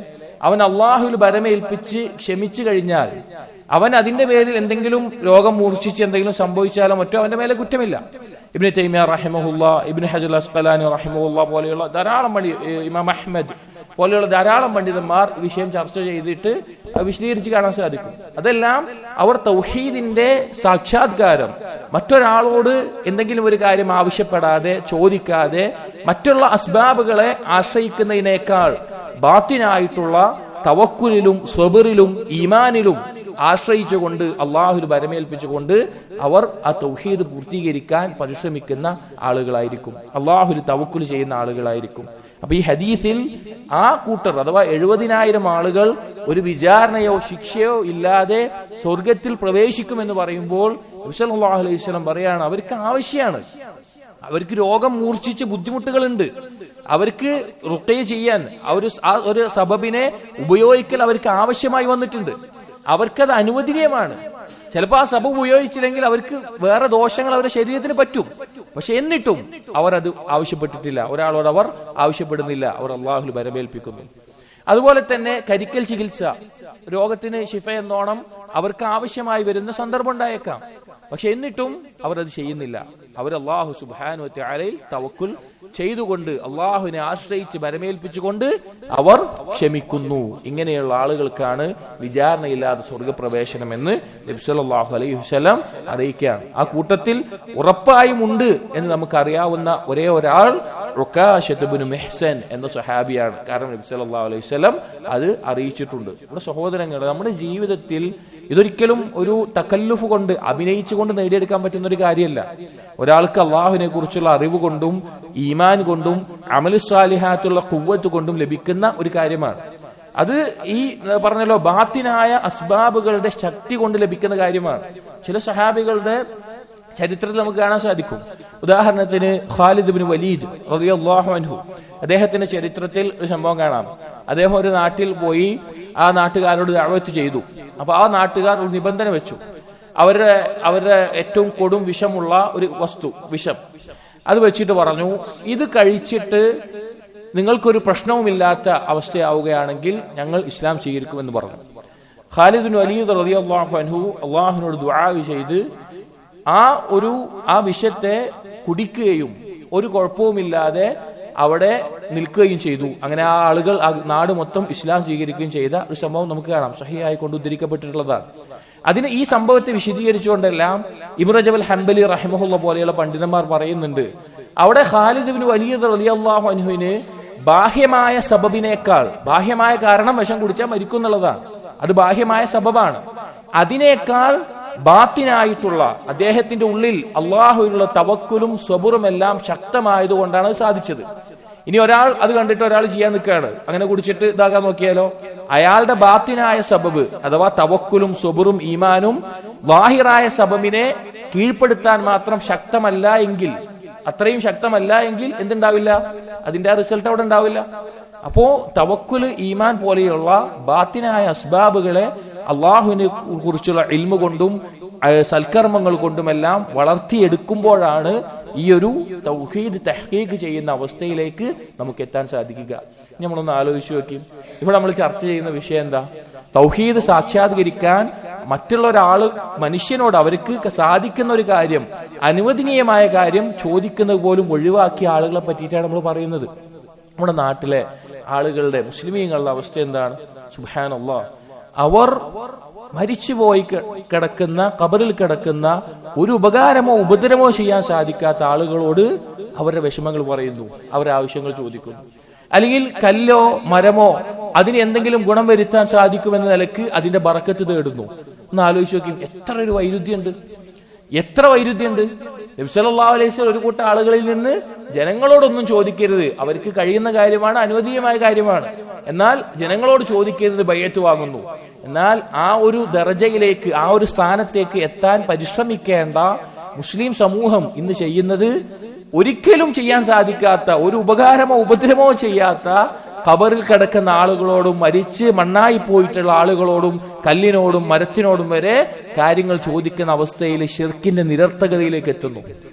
Speaker 1: അവൻ അള്ളാഹുവിൽ ഭരമേൽപ്പിച്ച് ക്ഷമിച്ചു കഴിഞ്ഞാൽ അവൻ അതിന്റെ പേരിൽ എന്തെങ്കിലും രോഗം മൂർച്ഛിച്ച് എന്തെങ്കിലും സംഭവിച്ചാലോ മറ്റോ അവന്റെ മേലെ കുറ്റമില്ല. ഇബ്നു തൈമിയ റഹിമഹുല്ലാ, ഇബ്നു ഹജർ അസ്ഖലാനി റഹിമഹുല്ലാ പോലെയുള്ള ധാരാളം ഇമാം അഹ്മദ് പോലെയുള്ള ധാരാളം പണ്ഡിതന്മാർ ഈ വിഷയം ചർച്ച ചെയ്തിട്ട് വിശദീകരിച്ച് കാണാൻ സാധിക്കും. അതെല്ലാം അവർ തൗഹീദിന്റെ സാക്ഷാത്കാരം, മറ്റൊരാളോട് എന്തെങ്കിലും ഒരു കാര്യം ആവശ്യപ്പെടാതെ ചോദിക്കാതെ മറ്റുള്ള അസ്ബാബുകളെ ആശ്രയിക്കുന്നതിനേക്കാൾ ബാത്തിനായിട്ടുള്ള തവക്കുലിലും സ്വബറിലും ഈമാനിലും ആശ്രയിച്ചുകൊണ്ട് അള്ളാഹുവിൽ ഭരമേൽപ്പിച്ചുകൊണ്ട് അവർ ആ തൗഹീദ് പൂർത്തീകരിക്കാൻ പരിശ്രമിക്കുന്ന ആളുകളായിരിക്കും, അള്ളാഹുവിൽ തവക്കുൽ ചെയ്യുന്ന ആളുകളായിരിക്കും. അപ്പൊ ഈ ഹദീസിൽ ആ കൂട്ടർ അഥവാ 70,000 ആളുകൾ ഒരു വിചാരണയോ ശിക്ഷയോ ഇല്ലാതെ സ്വർഗത്തിൽ പ്രവേശിക്കുമെന്ന് പറയുമ്പോൾ നബി സല്ലല്ലാഹു അലൈഹി വസല്ലം പറയാണ്, അവർക്ക് ആവശ്യമാണ്, അവർക്ക് രോഗം മൂർച്ഛിച്ച് ബുദ്ധിമുട്ടുകളുണ്ട്, അവർക്ക് റുഖ്യ ചെയ്യാൻ ഒരു സബബിനെ ഉപയോഗിക്കൽ അവർക്ക് ആവശ്യമായി വന്നിട്ടുണ്ട്, അവർക്കത് അനുവദനീയമാണ്. ചിലപ്പോൾ ആ സബബ് ഉപയോഗിച്ചില്ലെങ്കിൽ അവർക്ക് വേറെ ദോഷങ്ങൾ അവരുടെ ശരീരത്തിന് പറ്റും. പക്ഷെ എന്നിട്ടും അവർ അത് ആവശ്യപ്പെട്ടിട്ടില്ല, ഒരാളോട് അവർ ആവശ്യപ്പെടുന്നില്ല, അവർ അള്ളാഹുൽ ഭരമേൽപ്പിക്കുന്നു. അതുപോലെ തന്നെ കരിക്കൽ ചികിത്സ, രോഗത്തിന് ശിഫ എന്നോണം അവർക്ക് ആവശ്യമായി വരുന്ന സന്ദർഭം ഉണ്ടായേക്കാം. പക്ഷെ എന്നിട്ടും അവർ അത് ചെയ്യുന്നില്ല, അവർ അള്ളാഹു സുബ്ഹാനഹു വ തആലയിൽ തവക്കുൽ ചെയ്തുകൊണ്ട് അള്ളാഹുവിനെ ആശ്രയിച്ച് ബരമേൽപ്പിച്ചുകൊണ്ട് അവർ ക്ഷമിക്കുന്നു. ഇങ്ങനെയുള്ള ആളുകൾക്കാണ് വിചാരണയില്ലാതെ സ്വർഗപ്രവേശനം എന്ന് നബി സല്ലല്ലാഹു അലൈഹി വസല്ലം അറിയിക്കുകയാണ്. ആ കൂട്ടത്തിൽ ഉറപ്പായും ഉണ്ട് എന്ന് നമുക്കറിയാവുന്ന ഒരേ ഒരാൾ ഉക്കാശത്ത് ഇബ്നു മുഹ്സൻ എന്ന സ്വഹാബിയാണ്. കാരണം നബി സല്ലല്ലാഹു അലൈഹി വസല്ലം അത് അറിയിച്ചിട്ടുണ്ട്. നമ്മുടെ സഹോദരങ്ങളെ, നമ്മുടെ ജീവിതത്തിൽ ഇതൊരിക്കലും ഒരു തകല്ലുഫ് കൊണ്ട് അഭിനയിച്ചുകൊണ്ട് നേടിയെടുക്കാൻ പറ്റുന്ന ഒരു കാര്യമല്ല. ഒരാൾക്ക് അള്ളാഹുവിനെ കുറിച്ചുള്ള അറിവ് കൊണ്ടും ഈമാൻ കൊണ്ടും അമലു സാലിഹാത്തുള്ള ഖുവ്വത്ത് കൊണ്ടും ലഭിക്കുന്ന ഒരു കാര്യമാണ്. അത് ഈ പറഞ്ഞല്ലോ ബാത്തിനായ അസ്ബാബുകളുടെ ശക്തി കൊണ്ട് ലഭിക്കുന്ന കാര്യമാണ്. ചില സഹാബികളുടെ ചരിത്രത്തിൽ നമുക്ക് കാണാൻ സാധിക്കും. ഉദാഹരണത്തിന് ഖാലിദ് ഇബ്നു വലീദ് റളിയല്ലാഹു അൻഹു, അദ്ദേഹത്തിന്റെ ചരിത്രത്തിൽ ഒരു സംഭവം കാണാം. അദ്ദേഹം ഒരു നാട്ടിൽ പോയി ആ നാട്ടുകാരോട് ദഅവത്ത് ചെയ്തു. അപ്പൊ ആ നാട്ടുകാർ ഒരു നിബന്ധന വെച്ചു. അവരുടെ ഏറ്റവും കൊടും വിഷമുള്ള ഒരു വസ്തു, വിഷം, അത് വെച്ചിട്ട് പറഞ്ഞു, ഇത് കഴിച്ചിട്ട് നിങ്ങൾക്കൊരു പ്രശ്നവുമില്ലാത്ത അവസ്ഥയാവുകയാണെങ്കിൽ ഞങ്ങൾ ഇസ്ലാം സ്വീകരിക്കുമെന്ന് പറഞ്ഞു. ഖാലിദ് ഇബ്നു വലീദ് റളിയല്ലാഹു അൻഹു അള്ളാഹുവിനോട് ദുആ ചെയ്ത് ആ വിഷത്തെ കുടിക്കുകയും ഒരു കുഴപ്പവുമില്ലാതെ അവിടെ നിൽക്കുകയും ചെയ്തു. അങ്ങനെ ആ ആളുകൾ ആ നാട് മൊത്തം ഇസ്ലാം സ്വീകരിക്കുകയും ചെയ്ത ഒരു സംഭവം നമുക്ക് കാണാം. സഹിഹായി കൊണ്ട് ഉദ്ധരിക്കപ്പെട്ടിട്ടുള്ളതാണ്. അതിന് ഈ സംഭവത്തെ വിശദീകരിച്ചുകൊണ്ടെല്ലാം ഇബ്നു റജബ് അൽ ഹംബലി റഹിമഹുല്ലാഹ് പോലെയുള്ള പണ്ഡിതന്മാർ പറയുന്നുണ്ട്, അവിടെ ഖാലിദ് ഇബ്നു വലീദ് റളിയല്ലാഹു അൻഹുവിന് ബാഹ്യമായ സബബിനേക്കാൾ, ബാഹ്യമായ കാരണം വിഷം കുടിച്ചാൽ മരിക്കും എന്നുള്ളതാണ്, അത് ബാഹ്യമായ സബബാണ്. അതിനേക്കാൾ ബാത്തിനായിട്ടുള്ള അദ്ദേഹത്തിന്റെ ഉള്ളിൽ അള്ളാഹുവിനുള്ള തവക്കുലും സ്വബറും എല്ലാം ശക്തമായതുകൊണ്ടാണ് അത് സാധിച്ചത്. ഇനി ഒരാൾ അത് കണ്ടിട്ട് ഒരാൾ ചെയ്യാൻ നിൽക്കുകയാണ്, അങ്ങനെ കുടിച്ചിട്ട് ഇതാകാൻ നോക്കിയാലോ? അയാളുടെ ബാത്തിനായ സബബ് അഥവാ തവക്കുലും സ്വബറും ഈമാനും വാഹിറായ സബബിനെ കീഴ്പ്പെടുത്താൻ മാത്രം ശക്തമല്ല എങ്കിൽ, അത്രയും ശക്തമല്ല എങ്കിൽ എന്തുണ്ടാവില്ല? അതിന്റെ ആ റിസൾട്ട് അവിടെ ഉണ്ടാവില്ല. അപ്പോ തവക്കുല്, ഈമാൻ പോലെയുള്ള ബാത്തിനായ അസ്ബാബുകളെ അള്ളാഹുവിനെ കുറിച്ചുള്ള ഇൽമു കൊണ്ടും സൽക്കർമ്മങ്ങൾ കൊണ്ടുമെല്ലാം വളർത്തിയെടുക്കുമ്പോഴാണ് ഈ ഒരു തൗഹീദ് തഹ്ഖീഖ് ചെയ്യുന്ന അവസ്ഥയിലേക്ക് നമുക്ക് എത്താൻ സാധിക്കുക. നമ്മളൊന്ന് ആലോചിച്ചു നോക്കി, ഇവിടെ നമ്മൾ ചർച്ച ചെയ്യുന്ന വിഷയം എന്താ? തൗഹീദ് സാക്ഷാത്കരിക്കാൻ മറ്റുള്ള ഒരാള് മനുഷ്യനോട് അവർക്ക് സാധിക്കുന്ന ഒരു കാര്യം, അനുവദനീയമായ കാര്യം ചോദിക്കുന്നത് പോലും ഒഴിവാക്കിയ ആളുകളെ പറ്റിയിട്ടാണ് നമ്മൾ പറയുന്നത്. നമ്മുടെ നാട്ടിലെ ആളുകളുടെ, മുസ്ലിമീങ്ങളുടെ അവസ്ഥ എന്താണ്? സുബ്ഹാനല്ലാഹ്, അവർ മരിച്ചുപോയി കിടക്കുന്ന, ഖബറിൽ കിടക്കുന്ന, ഒരു ഉപകാരമോ ഉപദ്രവമോ ചെയ്യാൻ സാധിക്കാത്ത ആളുകളോട് അവരുടെ വിഷമങ്ങൾ പറയുന്നു, അവരുടെ ആവശ്യങ്ങൾ ചോദിക്കുന്നു. അല്ലെങ്കിൽ കല്ലോ മരമോ അതിന് എന്തെങ്കിലും ഗുണം വരുത്താൻ സാധിക്കുമെന്ന നിലക്ക് അതിന്റെ ബറക്കത്ത് തേടുന്നു. ഒന്ന് ആലോചിച്ച് നോക്കി, എത്ര ഒരു വൈരുദ്ധ്യമുണ്ട്, എത്ര വൈരുദ്ധ്യമുണ്ട്. നബി സല്ലല്ലാഹു അലൈഹി വസല്ലം ഒരു കൂട്ടം ആളുകളിൽ നിന്ന് ജനങ്ങളോടൊന്നും ചോദിക്കരുത്, അവർക്ക് കഴിയുന്ന കാര്യമാണ്, അനുവദനീയമായ കാര്യമാണ്, എന്നാൽ ജനങ്ങളോട് ചോദിക്കരുത്, ബയ്യത്ത് വാങ്ങുന്നു. എന്നാൽ ആ ഒരു ദർജയിലേക്ക്, ആ ഒരു സ്ഥാനത്തേക്ക് എത്താൻ പരിശ്രമിക്കേണ്ട മുസ്ലിം സമൂഹം ഇന്ന് ചെയ്യുന്നത് ഒരിക്കലും ചെയ്യാൻ സാധിക്കാത്ത, ഒരു ഉപകാരമോ ഉപദ്രവമോ ചെയ്യാത്ത ഖബറിൽ കിടക്കുന്ന ആളുകളോടും മരിച്ച് മണ്ണായി പോയിട്ടുള്ള ആളുകളോടും കല്ലിനോടും മരത്തിനോടും വരെ കാര്യങ്ങൾ ചോദിക്കുന്ന അവസ്ഥയിൽ ശിർക്കിന്റെ നിരർത്ഥകതയിലേക്ക് എത്തുന്നു.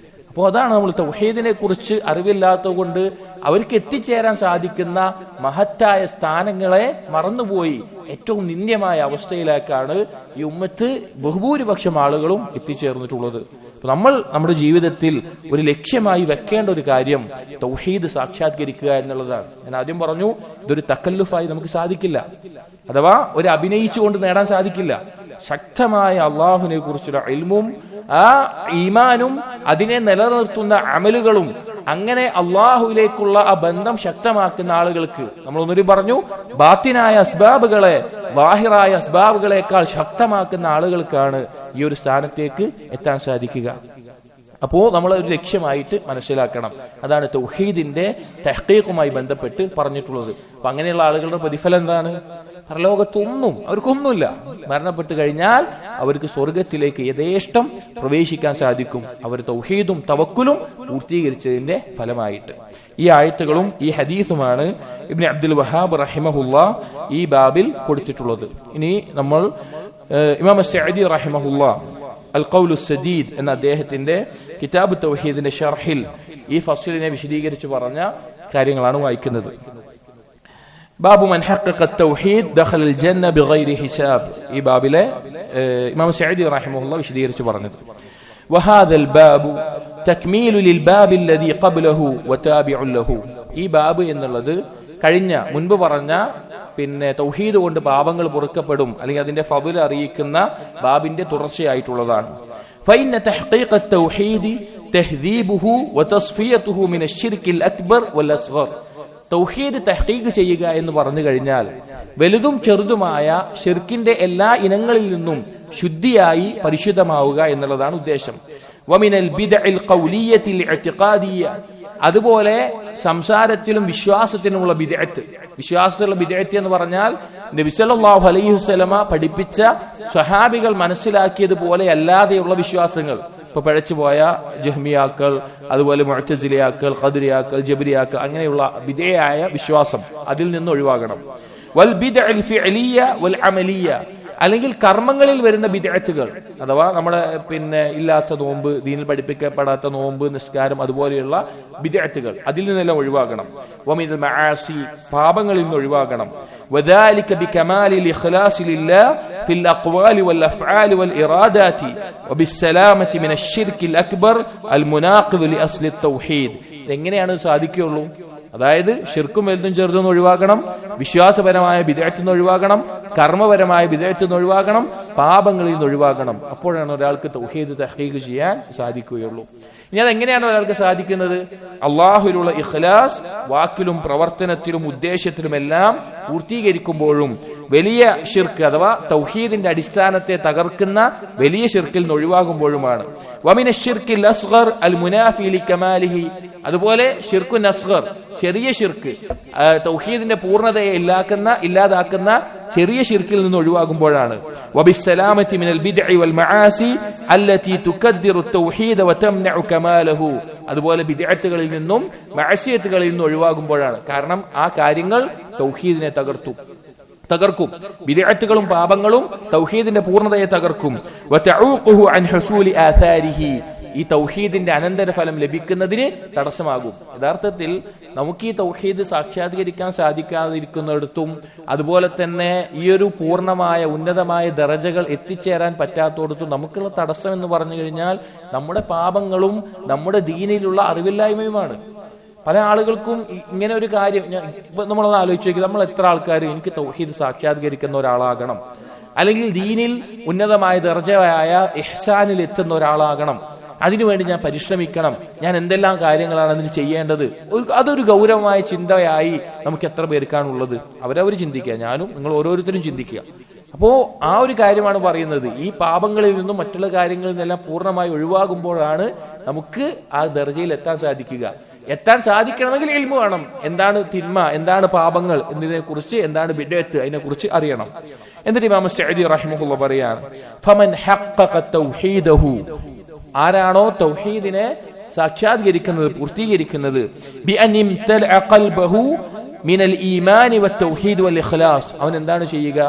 Speaker 1: അപ്പോൾ അതാണ് നമ്മൾ തൗഹീദിനെ കുറിച്ച് അറിവില്ലാത്തത് കൊണ്ട് അവർക്ക് എത്തിച്ചേരാൻ സാധിക്കുന്ന മഹത്തായ സ്ഥാനങ്ങളെ മറന്നുപോയി ഏറ്റവും നിന്ദ്യമായ അവസ്ഥയിലേക്കാണ് ഈ ഉമ്മത്ത് ബഹുഭൂരിപക്ഷം ആളുകളും എത്തിച്ചേർന്നിട്ടുള്ളത്. നമ്മൾ നമ്മുടെ ജീവിതത്തിൽ ഒരു ലക്ഷ്യമായി വെക്കേണ്ട ഒരു കാര്യം തൗഹീദ് സാക്ഷാത്കരിക്കുക എന്നുള്ളതാണ്. ഞാൻ ആദ്യം പറഞ്ഞു, ഇതൊരു തക്കല്ലുഫായി നമുക്ക് സാധിക്കില്ല, അഥവാ ഒരു അഭിനയിച്ചുകൊണ്ട് നേടാൻ സാധിക്കില്ല. ശക്തമായ അള്ളാഹുവിനെ കുറിച്ചുള്ള ഇൽമും ആ ഈമാനും അതിനെ നിലനിർത്തുന്ന അമലുകളും, അങ്ങനെ അള്ളാഹുവിലേക്കുള്ള ആ ബന്ധം ശക്തമാക്കുന്ന ആളുകൾക്ക്, നമ്മൾ ഒന്നുകൂടി പറഞ്ഞു, ബാത്തിനായ അസ്ബാബുകളെ വാഹിറായ അസ്ബാബുകളെക്കാൾ ശക്തമാക്കുന്ന ആളുകൾക്കാണ് ഈ ഒരു സ്ഥാനത്തേക്ക് എത്താൻ സാധിക്കുക. അപ്പോ നമ്മൾ ഒരു ലക്ഷ്യമായിട്ട് മനസ്സിലാക്കണം. അതാണ് തൗഹീദിന്റെ തഹ്ഖീഖുമായി ബന്ധപ്പെട്ട് പറഞ്ഞിട്ടുള്ളത്. അപ്പൊ അങ്ങനെയുള്ള ആളുകളുടെ പ്രതിഫലം എന്താണ്? പരലോകത്തൊന്നും അവർക്കൊന്നുമില്ല. മരണപ്പെട്ടു കഴിഞ്ഞാൽ അവർക്ക് സ്വർഗത്തിലേക്ക് യഥേഷ്ടം പ്രവേശിക്കാൻ സാധിക്കും, അവർ തൗഹീദും തവക്കുലും പൂർത്തീകരിച്ചതിന്റെ ഫലമായിട്ട്. ഈ ആയത്തുകളും ഈ ഹദീസുമാണ് ഇബ്നു അബ്ദുൽ വഹാബ് റഹിമഹുല്ലാ ഈ ബാബിൽ കൊടുത്തിട്ടുള്ളത്. ഇനി നമ്മൾ ഇമാം സഅദി റഹിമഹുല്ലാ അൽ ഖൗലു സദീദ് എന്ന അദ്ദേഹത്തിന്റെ കിതാബ് തൗഹീദിന്റെ ഷർഹിൽ ഈ ഫസ്ലിനെ വിശദീകരിച്ച് പറഞ്ഞ കാര്യങ്ങളാണ് വായിക്കുന്നത്. ബാബു മൻ ഹഖഖ തൗഹീദ് ദഖല അൽ ജന്ന ബിഗൈരി ഹിസാബ്. ഈ ബാബിലെ ഇമാം സഅദി റഹിമഹുല്ലാ വിശദീകരിച്ച് പറഞ്ഞത്, വഹാദൽ ബാബു തക്മീലു ലിൽ ബാബി അല്ലദീ ഖബ്ലഹു വതാബിഉ ലഹു. ഈ ബാബ് എന്നുള്ളത് മുൻപ് പറഞ്ഞ തൗഹീദ് കൊണ്ട് പാപങ്ങൾ പൊറുക്കപ്പെടും അല്ലെങ്കിൽ അതിന്റെ ഫദ്ൽ അറിയിക്കുന്ന ബാബിന്റെ തുടർച്ചയായിട്ടുള്ളതാണ്. ഫഇന്ന തഹ്ഖീഖ തൗഹീദി തഹ്ദീബുഹു വതസ്ഫിയതുഹു മിന അശ്ശിർക്കിൽ അക്ബർ വൽ അസ്ഗർ. തൗഹീദ് തഹ്ഖീഖ് ചെയ്യുക എന്ന് പറഞ്ഞു കഴിഞ്ഞാൽ വലുതും ചെറുതുമായ ഷിർക്കിന്റെ എല്ലാ ഇനങ്ങളിൽ നിന്നും ശുദ്ധിയായി പരിശുദ്ധമാവുക എന്നുള്ളതാണ് ഉദ്ദേശം. വമിനൽ ബിദ്അൽ ഖൗലിയ്യത്തിൽ ഇഅ്തിഖാദിയ്യ, അതുപോലെ സംസാരത്തിലും വിശ്വാസത്തിലുമുള്ള ബിദ്അത്ത്. വിശ്വാസത്തിലുള്ള ബിദ്അത്ത് എന്ന് പറഞ്ഞാൽ നബി സല്ലല്ലാഹു അലൈഹി വസല്ലമ പഠിപ്പിച്ച സ്വഹാബികൾ മനസ്സിലാക്കിയതുപോലെ അല്ലാതെയുള്ള വിശ്വാസങ്ങൾ. ഇപ്പൊ പഴച്ചുപോയ ജഹ്മിയാക്കൾ, അതുപോലെ മുഅ്തസിലിയാക്കൾ, ഖദരിയാക്കൾ, ജബരിയാക്കൾ, അങ്ങനെയുള്ള ബിദ്അയായ വിശ്വാസം അതിൽ നിന്ന് ഒഴിവാകണം. വൽ ബിദ്അൽ ഫിഅലിയ്യ വൽ അമലിയ്യ, അല്ലെങ്കിൽ കർമ്മങ്ങളിൽ വരുന്ന ബിദ്അത്തുകൾ, അഥവാ നമ്മുടെ ഇല്ലാത്ത നോമ്പ്, ദീനിൽ പഠിപ്പിക്കപ്പെടാത്ത നോമ്പ്, നിസ്കാരം, അതുപോലെയുള്ള ബിദ്അത്തുകൾ അതിൽ നിന്നെല്ലാം ഒഴിവാകണം. വമിനൽ മആസി, പാപങ്ങളിൽ നിന്ന് ഒഴിവാകണം. വദാലിക ബികമാലിൽ ഇഖ്ലാസി ലില്ലാഹ് ഫിൽ അഖ്വാലി വൽ അഫ്ആലി വൽ ഇറാദാതി വബിസ്സലാമതി മിനശ് ശിർക്കിൽ അക്ബർ അൽ മുനാഖിദ് ലി അസ്ലി തൗഹീദ്. എങ്ങനെയാണ് സാധിക്കുകയുള്ളൂ? അതായത് ഷിർക്കും വലുതും ചെറുതും ഒഴിവാക്കണം, വിശ്വാസപരമായ ബിദ്അത്തിൽ നിന്ന് ഒഴിവാകണം, കർമ്മപരമായ ബിദ്അത്തിൽ നിന്ന് ഒഴിവാകണം, പാപങ്ങളിൽ നിന്ന് ഒഴിവാകണം. അപ്പോഴാണ് ഒരാൾക്ക് തൗഹീദ് തഹ്ഖീഖ് ചെയ്യാൻ സാധിക്കുകയുള്ളൂ. ഇനി അതെങ്ങനെയാണ് ഒരാൾക്ക് സാധിക്കുന്നത്? അള്ളാഹുവിലുള്ള ഇഖ്ലാസ് വാക്കിലും പ്രവർത്തനത്തിലും ഉദ്ദേശത്തിലുമെല്ലാം പൂർത്തീകരിക്കുമ്പോഴും വലിയ ഷിർക്ക് അഥവാ തൗഹീദിന്റെ അടിസ്ഥാനത്തെ തകർക്കുന്ന വലിയ ഷിർക്കിൽ നിന്ന് ഒഴിവാകുമ്പോഴുമാണ്. വമിന ശിർക്കിൽ അസ്ഗർ അൽ മുനാഫി ലികമാലിഹി, അതുപോലെ ഷിർക്കുൻ അസ്ഗർ, ചെറിയ ഷിർക്ക്, തൗഹീദിന്റെ പൂർണ്ണതയെ ഇല്ലാതാക്കുന്ന ചെറിയ ഷിർക്കിൽ നിന്ന് ഒഴിവാകുമ്പോഴാണ്. വബിസ്സലാമതി മിനൽ ബിദ്ഇ വൽ മആസി അല്ലതി തുകദ്ദിറു തൗഹീദ വതംനഉ കമാലഹു, അതുപോലെ ബിദ്അത്തുകളിൽ നിന്നും മഅസിയത്തുകളിൽ നിന്നും ഒഴിവാകുമ്പോഴാണ്. കാരണം ആ കാര്യങ്ങൾ തൗഹീദിനെ തകർക്കും. ബിദ്അത്തുകളും പാപങ്ങളും തൗഹീദിന്റെ പൂർണ്ണതയെ തകർക്കും. വതഊഖുഹു അൻ ഹുസൂലി ആഥാരിഹി, ഈ തൗഹീദിന്റെ അനന്തരഫലം ലഭിക്കുന്നതിന് തടസ്സമാകും. യഥാർത്ഥത്തിൽ നമുക്ക് ഈ തൗഹീദ് സാക്ഷാത്കരിക്കാൻ സാധിക്കാതിരിക്കുന്നിടത്തും, അതുപോലെ തന്നെ ഈ ഒരു പൂർണ്ണമായ ഉന്നതമായ ദറജകൾ എത്തിച്ചേരാൻ പറ്റാത്തടത്തും നമുക്കുള്ള തടസ്സം എന്ന് പറഞ്ഞു കഴിഞ്ഞാൽ നമ്മുടെ പാപങ്ങളും നമ്മുടെ ദീനിലുള്ള അറിവില്ലായ്മയുമാണ്. പല ആളുകൾക്കും ഇങ്ങനെ ഒരു കാര്യം, ഇപ്പൊ നമ്മളൊന്ന് ആലോചിച്ച് നോക്കി, നമ്മൾ എത്ര ആൾക്കാർ എനിക്ക് തൗഹീദ് സാക്ഷാത്കരിക്കുന്ന ഒരാളാകണം, അല്ലെങ്കിൽ ദീനിൽ ഉന്നതമായ ദർജയായ ഇഹ്സാനിൽ എത്തുന്ന ഒരാളാകണം, അതിനുവേണ്ടി ഞാൻ പരിശ്രമിക്കണം, ഞാൻ എന്തെല്ലാം കാര്യങ്ങളാണ് അതിന് ചെയ്യേണ്ടത്, അതൊരു ഗൗരവമായ ചിന്തയായി നമുക്ക് എത്ര പേർക്കാണുള്ളത്? അവരവർ ചിന്തിക്കുക, ഞാനും നിങ്ങൾ ഓരോരുത്തരും ചിന്തിക്കുക. അപ്പോ ആ ഒരു കാര്യമാണ് പറയുന്നത്. ഈ പാപങ്ങളിൽ നിന്നും മറ്റുള്ള കാര്യങ്ങളിൽ നിന്നെല്ലാം പൂർണ്ണമായി ഒഴിവാകുമ്പോഴാണ് നമുക്ക് ആ ദർജയിൽ എത്താൻ സാധിക്കുക. എത്താൻ സാധിക്കണമെങ്കിൽ ഇൽമു വേണം. എന്താണ് തിന്മ, എന്താണ് പാപങ്ങൾ എന്നതിനെ കുറിച്ച്, എന്താണ് ബിദ്അത്ത്, അതിനെ കുറിച്ച് അറിയണം. എന്നിട്ട് ഇമാം സഅദി റഹിമഹുല്ലാഹ് പറയാണ്, ഫമൻ ഹഖഖ തൗഹീദഹു, ആരാണോ തൗഹീദിനെ സാക്ഷാത്കരിക്കുന്നത്, പൂർത്തീകരിക്കുന്നത്, ബിഅൻ ഇംതലഅ ഖൽബഹു മിനൽ ഈമാനി വത്തൗഹീദ് വൽ ഇഖ്ലാസ്, അവൻ എന്താണ് ചെയ്യുക?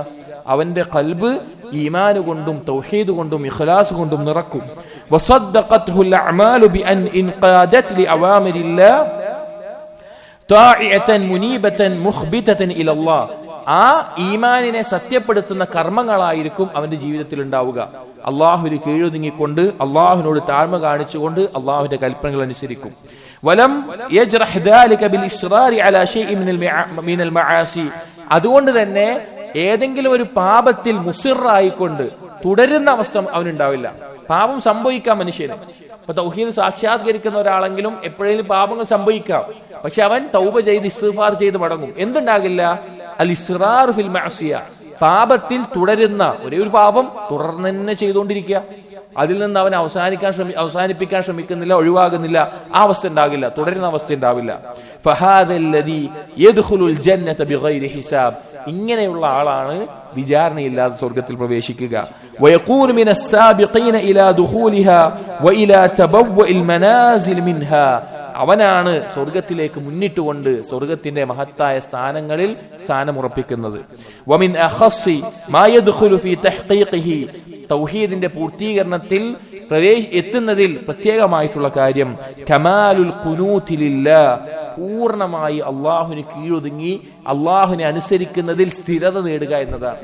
Speaker 1: അവന്റെ ഖൽബ് ഈമാൻ കൊണ്ടും തൗഹീദ് കൊണ്ടും ഇഖ്ലാസ് കൊണ്ടും നിറക്കും. വസദ്ദഖത്ഹുൽ അഅമാലു ബിഅൻ ഇൻഖാദത് ലിഅവാമിരില്ലാഹ് താഇഅതൻ മുനീബതൻ മുഖ്ബിതതൻ ഇലല്ലാഹ്, ആ ഈമാനിനെ സത്യപ്പെടുത്തുന്ന കർമ്മങ്ങളായിരിക്കും അവന്റെ ജീവിതത്തിൽ ഉണ്ടാവുക. അള്ളാഹുവിന് കീഴൊതുങ്ങിക്കൊണ്ട്, അള്ളാഹുവിനോട് താഴ്മ കാണിച്ചുകൊണ്ട് അള്ളാഹുവിന്റെ കൽപ്പനകൾ അനുസരിക്കും. വലം യജ്റഹ് ദാലിക ബിൽ ഇസ്റാരി അലാ ശൈഇൻ മിനൽ മആസി, അതുകൊണ്ട് തന്നെ ഏതെങ്കിലും ഒരു പാപത്തിൽ മുസിറായിക്കൊണ്ട് തുടരുന്ന അവസ്ഥ അവനുണ്ടാവില്ല. പാപം സംഭവിക്കാം മനുഷ്യന്. ഇപ്പൊ തൗഹീദ് സാക്ഷാത്കരിക്കുന്ന ഒരാളെങ്കിലും എപ്പോഴെങ്കിലും പാപങ്ങൾ സംഭവിക്കാം, പക്ഷെ അവൻ തൗബ ചെയ്ത് ഇസ്തിഗ്ഫാർ ചെയ്ത് മടങ്ങും. എന്തുണ്ടാകില്ല? അൽ ഇസ്റാർ ഫിൽ മഅസിയ, പാപത്തിൽ തുടരുന്ന ഒരേ ഒരു പാപം തുടർന്ന് തന്നെ ചെയ്തുകൊണ്ടിരിക്കുക, അതിൽ നിന്ന് അവൻ അവസാനിപ്പിക്കാൻ ശ്രമിക്കുന്നില്ല, ഒഴിവാകുന്നില്ല, ആ അവസ്ഥ ഉണ്ടാകില്ല, തുടരുന്ന അവസ്ഥ ഉണ്ടാവില്ല. ഫഹാദല്ലദീ യദ്ഖുലുൽ ജന്നത ബിഗൈരി ഹിസാബ്, ഇങ്ങനെയുള്ള ആളാണ് വിചാരണയില്ലാതെ സ്വർഗ്ഗത്തിൽ പ്രവേശിക്കുക. വയഖൂനു മിനസ് സാബിഖീന ഇലാ ദുഖൂലിഹാ വഇലാ തബവ്വുഇൽ മനാസിൽ മിൻഹാ, അവനാണ് സ്വർഗത്തിലേക്ക് മുന്നിട്ടുകൊണ്ട് സ്വർഗത്തിന്റെ മഹത്തായ സ്ഥാനങ്ങളിൽ സ്ഥാനമുറപ്പിക്കുന്നത്. വമിൻ അഖസ്സി മാ യദ്ഖുലു ഫീ തഹ്ഖീഖിഹി, തൗഹീദിന്റെ പൂർത്തീകരണത്തിൽ എത്തുന്നതിൽ പ്രത്യേകമായിട്ടുള്ള കാര്യം കമാലുൽ ഖുനൂതി ലില്ലാഹ്, പൂർണ്ണമായി അള്ളാഹുവിന് കീഴൊതുങ്ങി അള്ളാഹുവിനെ അനുസരിക്കുന്നതിൽ സ്ഥിരത നേടുക എന്നതാണ്.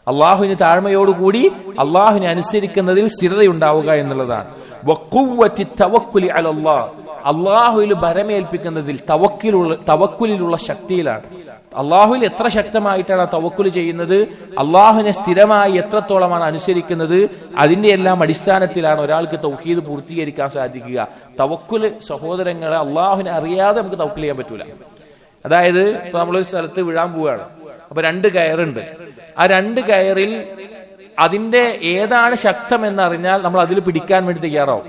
Speaker 1: അള്ളാഹുവിന് താഴ്മയോടുകൂടി അള്ളാഹുവിനെ അനുസരിക്കുന്നതിൽ സ്ഥിരതയുണ്ടാവുക എന്നുള്ളതാണ്. വഖുവ്വത്തി തവക്കുലി അലല്ലാഹ്, അള്ളാഹുവിൽ ഭരമേൽപ്പിക്കുന്നതിൽ തവക്കുലിലുള്ള ശക്തിയിലാണ്. അള്ളാഹുവിൽ എത്ര ശക്തമായിട്ടാണ് തവക്കുൽ ചെയ്യുന്നത്, അള്ളാഹുവിനെ സ്ഥിരമായി എത്രത്തോളമാണ് അനുസരിക്കുന്നത്, അതിന്റെ എല്ലാം അടിസ്ഥാനത്തിലാണ് ഒരാൾക്ക് തൗഹീദ് പൂർത്തീകരിക്കാൻ സാധിക്കുക. തവക്കുൽ സഹോദരങ്ങളെ, അള്ളാഹുവിനെ അറിയാതെ നമുക്ക് തവക്കുൽ ചെയ്യാൻ പറ്റൂല. അതായത് ഇപ്പൊ നമ്മളൊരു സ്ഥലത്ത് വീഴാൻ പോവുകയാണ്, അപ്പൊ 2 കയറുണ്ട്. ആ 2 കയറിൽ അതിന്റെ ഏതാണ് ശക്തം എന്നറിഞ്ഞാൽ നമ്മൾ അതിൽ പിടിക്കാൻ വേണ്ടി തയ്യാറാവും.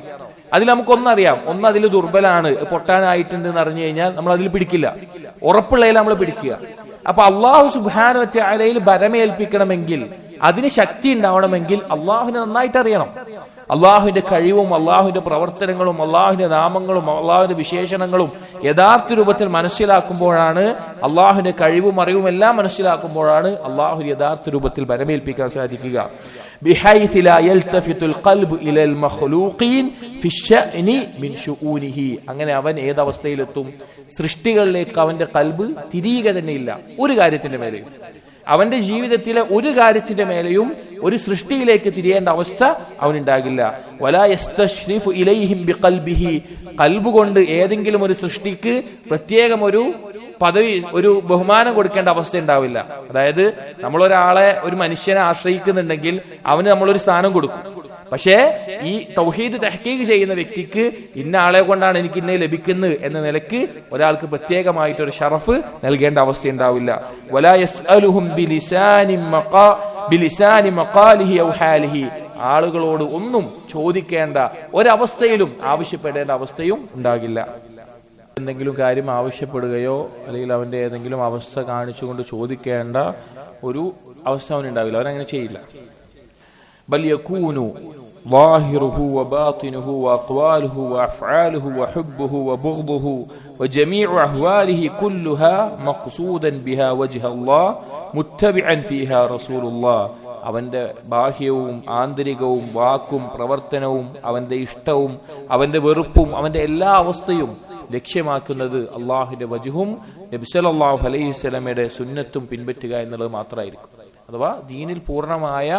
Speaker 1: അതിൽ നമുക്കൊന്നറിയാം, ഒന്ന് അതിൽ ദുർബലാണ്, പൊട്ടാനായിട്ടുണ്ട് എന്ന് അറിഞ്ഞു കഴിഞ്ഞാൽ നമ്മൾ അതിൽ പിടിക്കില്ല, ഉറപ്പുള്ളതിൽ നമ്മൾ പിടിക്കുക. അപ്പൊ അള്ളാഹു സുബ്ഹാനഹു വ തആലയിൽ ഭരമേൽപ്പിക്കണമെങ്കിൽ, അതിന് ശക്തി ഉണ്ടാവണമെങ്കിൽ അള്ളാഹുവിനെ നന്നായിട്ട് അറിയണം. അള്ളാഹുവിന്റെ കഴിവും അള്ളാഹുവിന്റെ പ്രവർത്തനങ്ങളും അള്ളാഹുവിന്റെ നാമങ്ങളും അള്ളാഹുവിന്റെ വിശേഷണങ്ങളും യഥാർത്ഥ രൂപത്തിൽ മനസ്സിലാക്കുമ്പോഴാണ്, അള്ളാഹുവിന്റെ കഴിവും അറിവും എല്ലാം മനസ്സിലാക്കുമ്പോഴാണ് അള്ളാഹു യഥാർത്ഥ രൂപത്തിൽ ഭരമേൽപ്പിക്കാൻ സാധിക്കുക. ബിഹൈഥി ലാ യൽതഫിതുൽ ഖൽബു ഇലൽ മഖ്ലൂഖീൻ ഫിശ്ശഅനി മിൻ ശുഊനിഹി. അങ്ങനെ അവൻ ഏതവസ്ഥയിലെത്തും? സൃഷ്ടികളിലേക്ക് അവന്റെ ഖൽബ് തിരിയുക തന്നെയില്ല ഒരു കാര്യത്തിന്റെ മേലെയും. അവന്റെ ജീവിതത്തിലെ ഒരു കാര്യത്തിന്റെ മേലെയും ഒരു സൃഷ്ടിയിലേക്ക് തിരിയേണ്ട അവസ്ഥ അവനുണ്ടാകില്ല. വലാ യസ്തശ്രിഫു ഇലൈഹിം ബിഖൽബിഹി, ഖൽബ് കൊണ്ട് ഏതെങ്കിലും ഒരു സൃഷ്ടിക്ക് പ്രത്യേകം ഒരു പദവി, ഒരു ബഹുമാനം കൊടുക്കേണ്ട അവസ്ഥ ഉണ്ടാവില്ല. അതായത് നമ്മളൊരാളെ, ഒരു മനുഷ്യനെ ആശ്രയിക്കുന്നുണ്ടെങ്കിൽ അവന് നമ്മളൊരു സ്ഥാനം കൊടുക്കും. പക്ഷേ ഈ തൗഹീദ് തഹ്ഖീഖ് ചെയ്യുന്ന വ്യക്തിക്ക് ഇന്ന ആളെ കൊണ്ടാണ് എനിക്ക് ഇന്നെ ലഭിക്കുന്നത് എന്ന നിലക്ക് ഒരാൾക്ക് പ്രത്യേകമായിട്ടൊരു ഷറഫ് നൽകേണ്ട അവസ്ഥ ഉണ്ടാവില്ല. വലാ യസ്അലുഹും ബിലിസാനി മഖാലിഹി ഔ ഹാലിഹി, ആളുകളോട് ഒന്നും ചോദിക്കേണ്ട ഒരവസ്ഥയിലും ആവശ്യപ്പെടേണ്ട അവസ്ഥയും ഉണ്ടാകില്ല. എന്തെങ്കിലും കാര്യം ആവശ്യപ്പെടുകയോ അല്ലെങ്കിൽ അവന്റെ ഏതെങ്കിലും അവസ്ഥ കാണിച്ചുകൊണ്ട് ചോദിക്കേണ്ട ഒരു അവസ്ഥ അവനുണ്ടാവില്ല, അവനങ്ങനെ ചെയ്യില്ല. ബൽ യകൂനു ظاهره وباطنه وأقواله وأفعاله وحبه وبغضه وجميع أحواله كلها مقصودا بها وجه الله متبعا فيها رسول الله. അവന്റെ ബാഹ്യവും ആന്തരികവും വാക്കും പ്രവർത്തനവും അവന്റെ ഇഷ്ടവും അവന്റെ വെറുപ്പും അവന്റെ എല്ലാ അവസ്ഥയും ലക്ഷ്യമാക്കുന്നത് അള്ളാഹുവിന്റെ വജ്ഹും നബി സല്ലല്ലാഹു അലൈഹി വസല്ലമയുടെ സുന്നത്തും പിൻപറ്റുക എന്നുള്ളത് മാത്രമായിരിക്കും. അഥവാ ദീനിൽ പൂർണ്ണമായ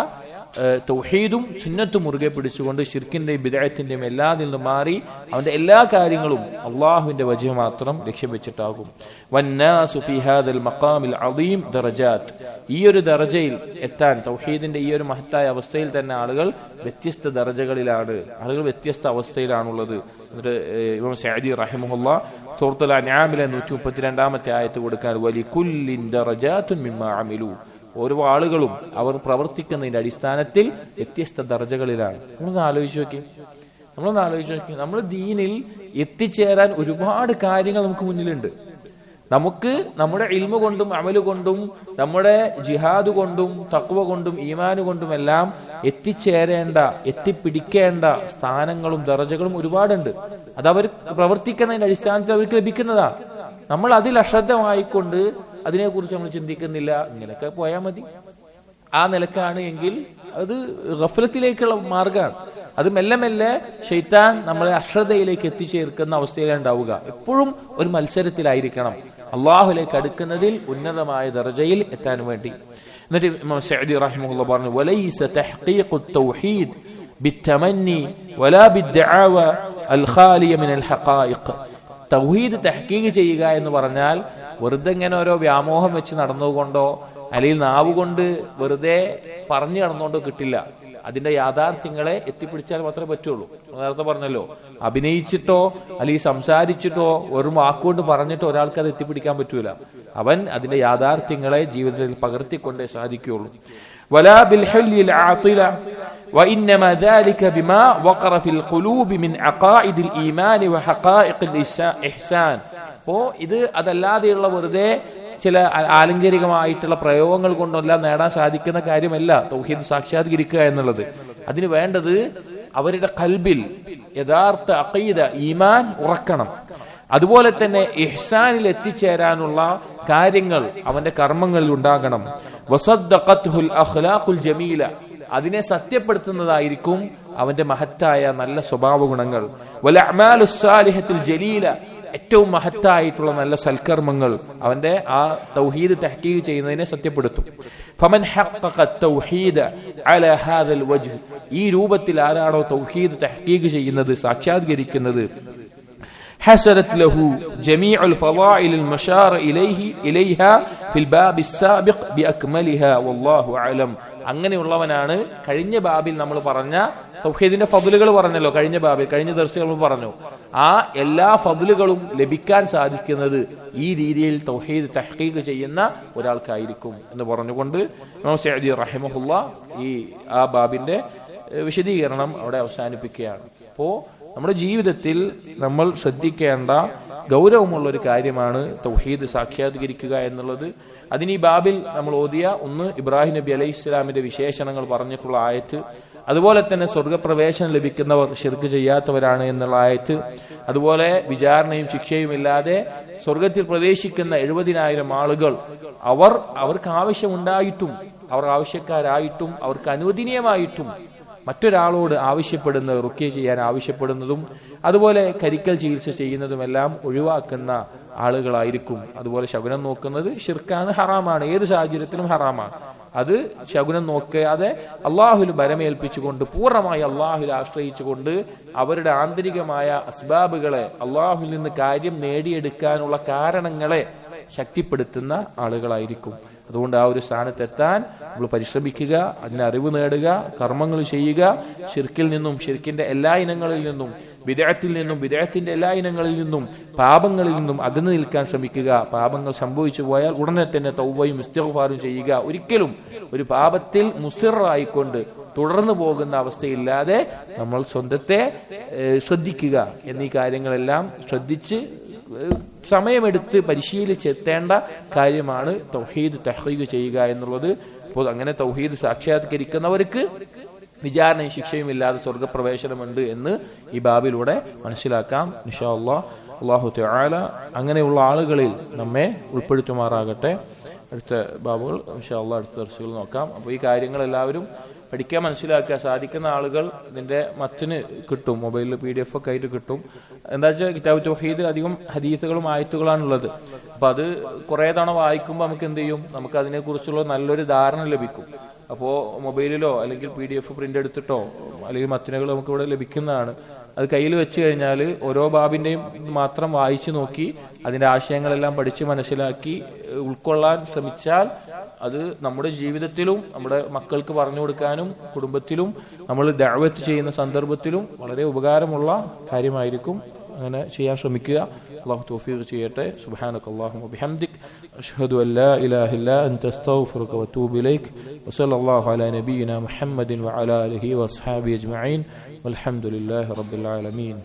Speaker 1: തൗഹീദും സുന്നത്തും മുറുകെ പിടിച്ചുകൊണ്ട് ശിർക്കിന്റെയും ബിദ്അത്തിന്റെയും എല്ലാത്തിൽ നിന്നും മാറി അവന്റെ എല്ലാ കാര്യങ്ങളും അള്ളാഹുവിന്റെ വജ്ഹ് മാത്രം ലക്ഷ്യം വെച്ചിട്ടാകും. വന്നാസു ഫീ ഹാദൽ മഖാമിൽ അദീം ദറജാത്ത്, ഈ ഒരു ദറജയിൽ എത്താൻ, തൗഹീദിന്റെ ഈ ഒരു മഹത്തായ അവസ്ഥയിൽ തന്നെ ആളുകൾ വ്യത്യസ്ത ദറജകളിലാണ്, ആളുകൾ വ്യത്യസ്ത അവസ്ഥയിലാണുള്ളത്. എന്നിട്ട് ഇമാം സഅദി റഹിമഹുല്ലാഹ് സൂറത്തുൽ അൻആമിലെ 132-ാമത്തെ ആയത്ത് കൊടുക്കാൻ, വലികുല്ലിൻ ദറജാത്തുൻ മിമ്മാ അമിലു, ഓരോ ആളുകളും അവർ പ്രവർത്തിക്കുന്നതിന്റെ അടിസ്ഥാനത്തിൽ വ്യത്യസ്ത ദർജകളിലാണ്. നമ്മളൊന്ന് ആലോചിച്ച് നോക്കി, നമ്മൾ ദീനിൽ എത്തിച്ചേരാൻ ഒരുപാട് കാര്യങ്ങൾ നമുക്ക് മുന്നിലുണ്ട്. നമുക്ക് നമ്മുടെ ഇൽമു കൊണ്ടും അമല് കൊണ്ടും നമ്മുടെ ജിഹാദ് കൊണ്ടും തഖ്വ കൊണ്ടും ഈമാന് കൊണ്ടും എല്ലാം എത്തിച്ചേരേണ്ട, എത്തിപ്പിടിക്കേണ്ട സ്ഥാനങ്ങളും ദർജകളും ഒരുപാടുണ്ട്. അത് അവർ പ്രവർത്തിക്കുന്നതിന്റെ അടിസ്ഥാനത്തിൽ അവർക്ക് ലഭിക്കുന്നതാണ്. നമ്മൾ അതിൽ അശ്രദ്ധമായിക്കൊണ്ട് അതിനെക്കുറിച്ച് നമ്മൾ ചിന്തിക്കുന്നില്ല, ഇങ്ങനെയൊക്കെ പോയാൽ മതി, ആ നിലക്കാണ് എങ്കിൽ അത് ഗഫലത്തിലേക്കുള്ള മാർഗമാണ്. അത് മെല്ലെ മെല്ലെ ശൈത്താൻ നമ്മളെ അശ്രദ്ധയിലേക്ക് എത്തിച്ചേർക്കുന്ന അവസ്ഥയിലാണ് ഉണ്ടാവുക. എപ്പോഴും ഒരു മത്സരത്തിലായിരിക്കണം അള്ളാഹുലേക്ക് അടുക്കുന്നതിൽ ഉന്നതമായ ദർജയിൽ എത്താൻ വേണ്ടി. എന്നിട്ട് ഇമാം സഅദി റഹിമഹുല്ലാഹ് പറഞ്ഞു, വലൈസ തഹ്ഖീഖുത് തൗഹീദ് ബിത്തമന്നി വലാ ബിദ്ദഅവ അൽ ഖാലിയ മിനൽ ഹഖായിഖ്. തൗഹീദ് തഹ്ഖീഖ് ചെയ്യുക എന്ന് പറഞ്ഞാൽ വെറുതെ ഇങ്ങനെ ഓരോ വ്യാമോഹം വെച്ച് നടന്നുകൊണ്ടോ അല്ലെങ്കിൽ നാവുകൊണ്ട് വെറുതെ പറഞ്ഞു നടന്നുകൊണ്ടോ കിട്ടില്ല. അതിന്റെ യാഥാർത്ഥ്യങ്ങളെ എത്തിപ്പിടിച്ചാൽ മാത്രമേ പറ്റുള്ളൂ. നേരത്തെ പറഞ്ഞല്ലോ, അഭിനയിച്ചിട്ടോ അല്ലെങ്കിൽ സംസാരിച്ചിട്ടോ വെറും വാക്കുകൊണ്ട് പറഞ്ഞിട്ടോ ഒരാൾക്ക് അത് എത്തിപ്പിടിക്കാൻ പറ്റൂല. അവൻ അതിന്റെ യാഥാർത്ഥ്യങ്ങളെ ജീവിതത്തിൽ പകർത്തിക്കൊണ്ടേ സാധിക്കുകയുള്ളൂ. ولا بالحل العاطلة وإنما ذلك بما وقر في القلوب من عقائد الإيمان وحقائق الإحسان. അപ്പോ ഇത് അതല്ലാതെയുള്ള വെറുതെ ചില ആലങ്കാരികമായിട്ടുള്ള പ്രയോഗങ്ങൾ കൊണ്ടെല്ലാം നേടാൻ സാധിക്കുന്ന കാര്യമല്ല തൗഹീദ് സാക്ഷാത്കരിക്കുക എന്നുള്ളത്. അതിന് വേണ്ടത് അവരുടെ ഖൽബിൽ യഥാർത്ഥ അഖീദ, ഈമാൻ ഉറക്കണം. അതുപോലെ തന്നെ ഇഹ്സാനിൽ എത്തിച്ചേരാനുള്ള കാര്യങ്ങൾ അവന്റെ കർമ്മങ്ങളിൽ ഉണ്ടാകണം. വസദ്ദഖത്ഹുൽ അഖ്ലാഖുൽ ജമീല, അതിനെ സത്യപ്പെടുത്തുന്നതായിരിക്കും അവന്റെ മഹത്തായ നല്ല സ്വഭാവ ഗുണങ്ങൾ. വൽ അഅമാലുസ് സാലിഹത്തുൽ ജലീല, ഏറ്റവും മഹത്തായിട്ടുള്ള നല്ല സൽക്കർമ്മങ്ങൾ അവന്റെ ആ തൗഹീദ് തഹ്ഖീഖ് ചെയ്യുന്നതിനെ സത്യപ്പെടുത്തും. ഫമൻ ഹഖഖ തൗഹീദ അലാ ഹാദൽ വജ്ഹ്, ഈ രൂപത്തിൽ ആരാണോ തൗഹീദ് തഹ്ഖീഖ് ചെയ്യുന്നത്, സാക്ഷാത്കരിക്കുന്നത്, حسرت له جميع الفضائل المشار إليها في الباب السابق بأكملها والله أعلم. അങ്ങനെയുള്ളവനാണ് കഴിഞ്ഞ ബാബിൽ നമ്മൾ പറഞ്ഞ തൗഹീദിന്റെ ഫضലുകൾ പറഞ്ഞല്ലോ. കഴിഞ്ഞ ബാബിൽ കഴിഞ്ഞ ദർസുകൾ പറഞ്ഞു ആ എല്ലാ ഫضലുകളും ലഭിക്കാൻ സാധിക്കുന്നത് ഈ രീതിയിൽ തൗഹീദ് തഹ്ഖീഖ് ചെയ്യുന്ന ഒരാൾക്കായിരിക്കും എന്ന് പറഞ്ഞുകൊണ്ട് ഇമാം സഅദി റഹിമഹുല്ലാഹ് ഈ ആ ബാബിന്റെ വിശദീകരണം അവിടെ അവസാനിപ്പിക്കുകയാണ്. അപ്പോ നമ്മുടെ ജീവിതത്തിൽ നമ്മൾ ശ്രദ്ധിക്കേണ്ട ഗൗരവമുള്ള ഒരു കാര്യമാണ് തൗഹീദ് സാക്ഷാത്കരിക്കുക എന്നുള്ളത്. അതിന് ഈ ബാബിൽ നമ്മൾ ഓതിയ ഒന്ന് ഇബ്രാഹിം നബി അലൈഹി ഇസ്ലാമിന്റെ വിശേഷണങ്ങൾ പറഞ്ഞിട്ടുള്ള ആയത്ത്, അതുപോലെ തന്നെ സ്വർഗപ്രവേശനം ലഭിക്കുന്നവർ ശിർക്ക് ചെയ്യാത്തവരാണ് എന്നുള്ള ആയത്ത്, അതുപോലെ വിചാരണയും ശിക്ഷയും ഇല്ലാതെ സ്വർഗത്തിൽ പ്രവേശിക്കുന്ന 70,000 ആളുകൾ അവർക്ക് ആവശ്യമുണ്ടായിട്ടും അവർ ആവശ്യക്കാരായിട്ടും അവർക്ക് അനുവദനീയമായിട്ടും മറ്റൊരാളോട് ആവശ്യപ്പെടുന്ന റുഖ്യ ചെയ്യാൻ ആവശ്യപ്പെടുന്നതും അതുപോലെ കരിക്കൽ ചികിത്സ ചെയ്യുന്നതുമെല്ലാം ഒഴിവാക്കുന്ന ആളുകളായിരിക്കും. അതുപോലെ ശകുനം നോക്കുന്നത് ശിർക്കാണ്, ഹറാമാണ്, ഏത് സാഹചര്യത്തിലും ഹറാമാണ്. അത് ശകുനം നോക്കാതെ അള്ളാഹുൽ ബരമേൽപ്പിച്ചുകൊണ്ട് പൂർണ്ണമായി അള്ളാഹുൽ ആശ്രയിച്ചുകൊണ്ട് അവരുടെ ആന്തരികമായ അസ്ബാബുകളെ അള്ളാഹുൽ നിന്ന് കാര്യം നേടിയെടുക്കാനുള്ള കാരണങ്ങളെ ശക്തിപ്പെടുത്തുന്ന ആളുകളായിരിക്കും. അതുകൊണ്ട് ആ ഒരു സ്ഥാനത്തെത്താൻ നമ്മൾ പരിശ്രമിക്കുക, അതിന് അറിവ് നേടുക, കർമ്മങ്ങൾ ചെയ്യുക, ശിർക്കിൽ നിന്നും ശിർക്കിന്റെ എല്ലാ ഇനങ്ങളിൽ നിന്നും ബിദ്അത്തിൽ നിന്നും ബിദ്അത്തിന്റെ എല്ലാ ഇനങ്ങളിൽ നിന്നും പാപങ്ങളിൽ നിന്നും അകന്നു നിൽക്കാൻ ശ്രമിക്കുക. പാപങ്ങൾ സംഭവിച്ചു പോയാൽ ഉടനെ തന്നെ തൗബയും ഇസ്തിഗ്ഫാറും ചെയ്യുക. ഒരിക്കലും ഒരു പാപത്തിൽ മുസിറായിക്കൊണ്ട് തുടർന്നു പോകുന്ന അവസ്ഥയില്ലാതെ നമ്മൾ സ്വന്തത്തെ ശ്രദ്ധിക്കുക. എന്നീ കാര്യങ്ങളെല്ലാം ശ്രദ്ധിച്ച് സമയമെടുത്ത് പരിശീലിച്ചെത്തേണ്ട കാര്യമാണ് തൗഹീദ് തഹ്ഖീഖ് ചെയ്യുക എന്നുള്ളത്. അപ്പോൾ അങ്ങനെ തൗഹീദ് സാക്ഷാത്കരിക്കുന്നവർക്ക് വിചാരണയും ശിക്ഷയും ഇല്ലാതെ സ്വർഗപ്രവേശനമുണ്ട് എന്ന് ഈ ബാബിലൂടെ മനസ്സിലാക്കാം. ഇൻഷാ അല്ലാഹ് അല്ലാഹു തആല അങ്ങനെയുള്ള ആളുകളിൽ നമ്മെ ഉൾപ്പെടുത്തുമാറാകട്ടെ. അടുത്ത ബാബുകൾ ഇൻഷാ അല്ലാഹ് അടുത്ത ദർസുകൾ നോക്കാം. അപ്പോൾ ഈ കാര്യങ്ങൾ എല്ലാവരും പഠിക്കാൻ മനസ്സിലാക്കുക. സാധിക്കുന്ന ആളുകൾ ഇതിന്റെ മത്തിന് കിട്ടും, മൊബൈലിൽ PDF ഒക്കെ ആയിട്ട് കിട്ടും. എന്താ വെച്ചാൽ കിതാബ് തൗഹീദ് അധികം ഹദീസുകളും ആയത്തുകളാണുള്ളത്. അപ്പൊ അത് കുറെ തവണ വായിക്കുമ്പോൾ നമുക്ക് എന്ത് ചെയ്യും, നമുക്ക് അതിനെ കുറിച്ചുള്ള നല്ലൊരു ധാരണ ലഭിക്കും. അപ്പോ മൊബൈലിലോ അല്ലെങ്കിൽ PDF പ്രിന്റ് എടുത്തിട്ടോ അല്ലെങ്കിൽ മത്തിനുകൾ നമുക്ക് ഇവിടെ ലഭിക്കുന്നതാണ്. അത് കയ്യിൽ വെച്ച് കഴിഞ്ഞാൽ ഓരോ ബാബിന്റെയും മാത്രം വായിച്ചു നോക്കി അതിന്റെ ആശയങ്ങളെല്ലാം പഠിച്ച് മനസ്സിലാക്കി ഉൾക്കൊള്ളാൻ ശ്രമിച്ചാൽ അത് നമ്മുടെ ജീവിതത്തിലും നമ്മുടെ മക്കൾക്ക് പറഞ്ഞു കൊടുക്കാനും കുടുംബത്തിലും നമ്മൾ ദഅവത്ത് ചെയ്യുന്ന സന്ദർഭത്തിലും വളരെ ഉപകാരമുള്ള കാര്യമായിരിക്കും. അങ്ങനെ ചെയ്യാൻ ശ്രമിക്കുക. അല്ലാഹു തൗഫീഖ് ചെയ്യട്ടെ. സുബ്ഹാനകല്ലാഹുമ്മ വബിഹംദിക് അഷ്ഹദു അൻ ലാ ഇലാഹ ഇല്ലാ അൻത അസ്തഗ്ഫിറുക വഅതൂബു ഇലൈക് വസല്ലല്ലാഹു അലാ നബിയിനാ മുഹമ്മദിൻ വഅലാ ആലിഹി വഅസ്ഹാബിഹി അജ്മഈൻ വൽഹംദുലില്ലാഹി റബ്ബിൽ ആലമീൻ.